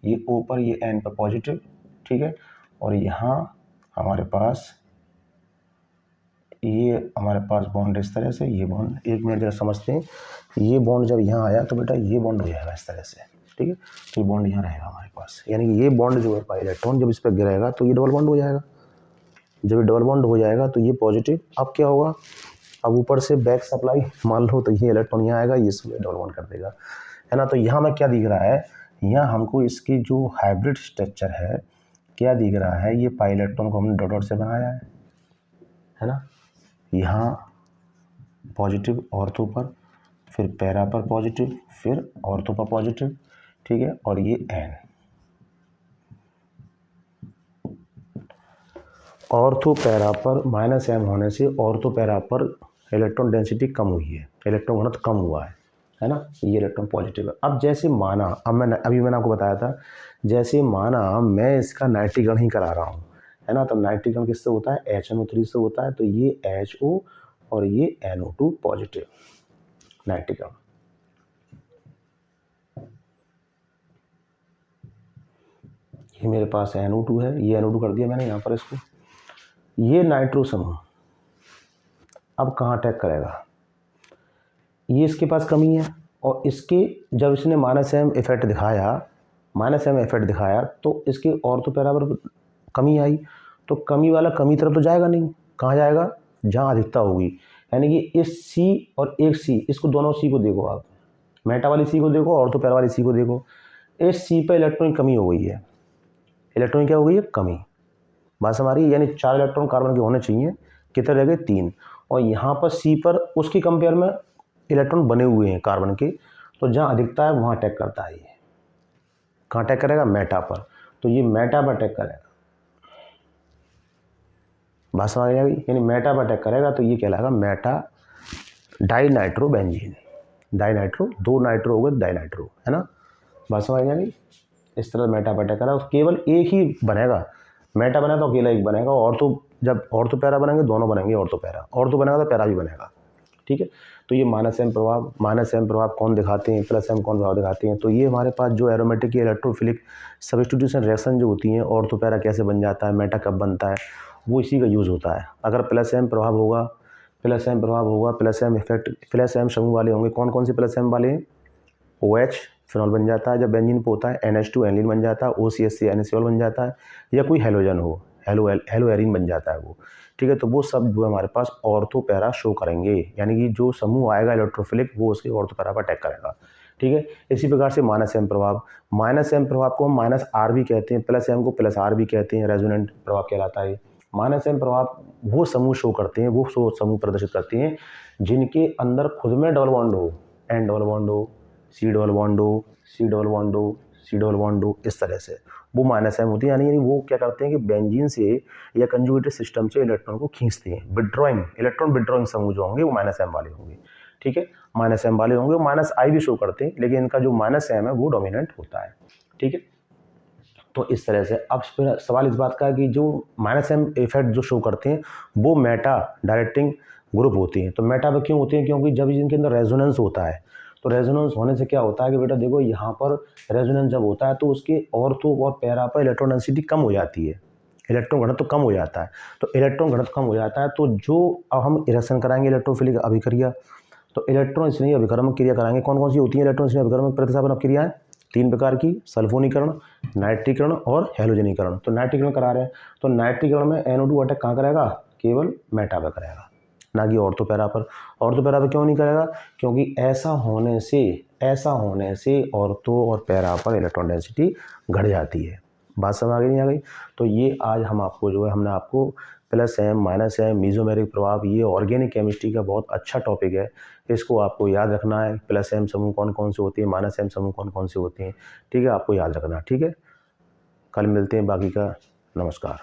[SPEAKER 1] ये O पर ये N पर पॉजिटिव, ठीक है। और यहाँ हमारे पास बॉन्ड इस तरह से, ये बॉन्ड, एक मिनट जरा समझते हैं, ये बॉन्ड जब यहाँ आया तो बेटा ये बॉन्ड हो जाएगा इस तरह से, ठीक है। तो ये बॉन्ड यहाँ रहेगा हमारे पास, यानी कि ये बॉन्ड जो है पाई इलेक्ट्रॉन जब इस पर गिरेगा तो ये डबल बॉन्ड हो जाएगा, जब ये डबल बॉन्ड हो जाएगा तो ये पॉजिटिव। अब क्या होगा, अब ऊपर से बैक सप्लाई मान लो, तो ये इलेक्ट्रॉन यहाँ आएगा, ये इसमें डबल बॉन्ड कर देगा, है ना। तो यहाँ में क्या दिख रहा है, यहाँ हमको इसकी जो हाइब्रिड स्ट्रक्चर है क्या दिख रहा है, ये पाई इलेक्ट्रॉन को हमने डॉट डॉट से बनाया है ना। यहाँ पॉजिटिव ऑर्थो पर, फिर पैरा पर पॉजिटिव, फिर ऑर्थो पर पॉजिटिव, ठीक है। और ये N, ऑर्थो पैरा पर -M होने से ऑर्थो पैरा पर इलेक्ट्रॉन डेंसिटी कम हुई है, इलेक्ट्रॉन घनत्व कम हुआ है ना। ये इलेक्ट्रॉन पॉजिटिव है। अब जैसे माना, अभी मैंने आपको बताया था, जैसे माना मैं इसका नाइट्रीकरण ही करा रहा हूँ, है ना, तो नाइट्रीकरण किससे होता है, HNO3 से होता है, तो ये HO और ये NO2 पॉजिटिव नाइट्रीकरण। ये मेरे पास NO2 है, ये NO2 कर दिया मैंने यहाँ पर इसको। ये नाइट्रो समूह अब कहाँ अटैक करेगा, ये इसके पास कमी है और इसके जब इसने -M इफेक्ट दिखाया तो इसके ऑर्थो पैरा पर कमी आई, तो कमी वाला कमी तरफ तो जाएगा नहीं, कहाँ जाएगा, जहाँ अधिकता होगी। यानी कि इस C और एक C, इसको दोनों C को देखो आप, मेटा वाली C को देखो, ऑर्थो पैरा वाली C को देखो, इस C पर इलेक्ट्रॉन की कमी हो गई है, इलेक्ट्रॉन क्या हो गई है, कमी। बात हमारी, यानी 4 इलेक्ट्रॉन कार्बन के होने चाहिए, कितने रह गए, 3, और यहाँ पर C पर उसके कंपेयर में इलेक्ट्रॉन बने हुए हैं कार्बन के, तो जहाँ अधिकता है वहाँ अटैक करता है। ये कहाँ अटैक करेगा, मेटा पर, तो ये मेटा पर अटैक करेगा। बात समझ आ गई, यानी मेटा पर अटैक करेगा तो ये कहलाएगा मेटा डाइनाइट्रोबेंजीन, डाइनाइट्रो, 2 नाइट्रो हो गए डाइनाइट्रो, है ना। बात समझ में आ गई। इस तरह मेटा पैटा करा, केवल एक ही बनेगा, मेटा बना तो अकेला एक बनेगा, और तो जब और तो पैरा बनेंगे दोनों बनेंगे, और तो पैरा, और तो बनेगा तो पैरा भी बनेगा, ठीक है। तो ये माइनस एम प्रभाव कौन दिखाते हैं, प्लस एम कौन प्रभाव दिखाते हैं। तो ये हमारे पास जो एरोमेटिक या इलेक्ट्रोफिलिक सब्स्टिट्यूशन रिएक्शन जो होती हैं, और तो पैरा कैसे बन जाता है, मेटा कब बनता है, वो इसी का यूज़ होता है। अगर प्लस एम प्रभाव होगा, plus M effect, plus M समूह वाले होंगे, कौन कौन से प्लस एम वाले हैं, OH फिनॉल बन जाता है, जब बेंजीन पे होता है NH2 एनिलीन बन जाता है, OCH से NaCl बन जाता है, या कोई हेलोजन हो, हेलो एरीन बन जाता है वो, ठीक है। तो वो सब जो हमारे पास ऑर्थो पैरा शो करेंगे, यानी कि जो समूह आएगा इलेक्ट्रोफिलिक वो उसके ऑर्थो पैरा पर अटैक करेगा, ठीक है। इसी प्रकार से माइनस एम प्रभाव को हम माइनस आर भी कहते हैं, प्लस एम को प्लस आर भी कहते हैं, रेजोनेंट प्रभाव कहलाता है। माइनस एम प्रभाव वो समूह शो करते हैं, वो समूह प्रदर्शित करते हैं जिनके अंदर खुद में डबल बॉन्ड हो, एन डबल बॉन्ड हो, सी डबल बॉन्ड हो, सी डबल बॉन्ड हो, सी डबल बॉन्ड हो, इस तरह से वो माइनस एम होती है। यानी वो क्या करते हैं कि बेंजीन से या कंजुगेटेड सिस्टम से इलेक्ट्रॉन को खींचते हैं, विड्रॉइंग, इलेक्ट्रॉन विड्रॉइंग समूह जो होंगे वो माइनस एम वाले होंगे, ठीक है। माइनस एम वाले होंगे, वो माइनस आई भी शो करते हैं, लेकिन इनका जो माइनस एम है वो डोमिनेंट होता है, ठीक है। तो इस तरह से अब फिर सवाल इस बात का है कि जो माइनस एम इफेक्ट जो शो करते हैं वो मेटा डायरेक्टिंग ग्रुप होती हैं। तो मेटा पे क्यों होती हैं, क्योंकि जब इनके अंदर रेजोनेंस होता है, तो रेजोनेंस होने से क्या होता है कि बेटा देखो यहाँ पर रेजोनेंस जब होता है तो उसके ऑर्थो और पैरा पर इलेक्ट्रॉन डेंसिटी कम हो जाती है, इलेक्ट्रॉन घनत्व तो कम हो जाता है। तो इलेक्ट्रॉन घनत्व कम हो जाता है, तो जो अब हम रिएक्शन कराएंगे इलेक्ट्रोफिलिक अभिक्रिया, तो इलेक्ट्रॉन स्नेही अभिकर्मक क्रिया कराएंगे। कौन कौन सी होती है इलेक्ट्रॉन स्नेही अभिकर्मक प्रतिस्थापन अभिक्रियाएं, 3 प्रकार की, सल्फोनीकरण, नाइट्रीकरण और हैलोजनीकरण। तो नाइट्रीकरण करा रहे हैं, तो नाइट्रीकरण में NO2 अटैक कहाँ करेगा, केवल मेटा पर करेगा, ना कि ऑर्थो पैरा पर। ऑर्थो पैरा पर क्यों नहीं करेगा, क्योंकि ऐसा होने से ऑर्थो और पैरा पर इलेक्ट्रॉन डेंसिटी घट जाती है। बात समझ आ गई नहीं आ गई। तो ये आज हम आपको जो है हमने आपको plus M minus M mesomeric प्रभाव, ये ऑर्गेनिक केमिस्ट्री का बहुत अच्छा टॉपिक है, इसको आपको याद रखना है। प्लस एम समूह कौन कौन से होते हैं, माइनस एम समूह कौन कौन से होते हैं, ठीक है, आपको याद रखना, ठीक है। कल मिलते हैं बाकी का, नमस्कार।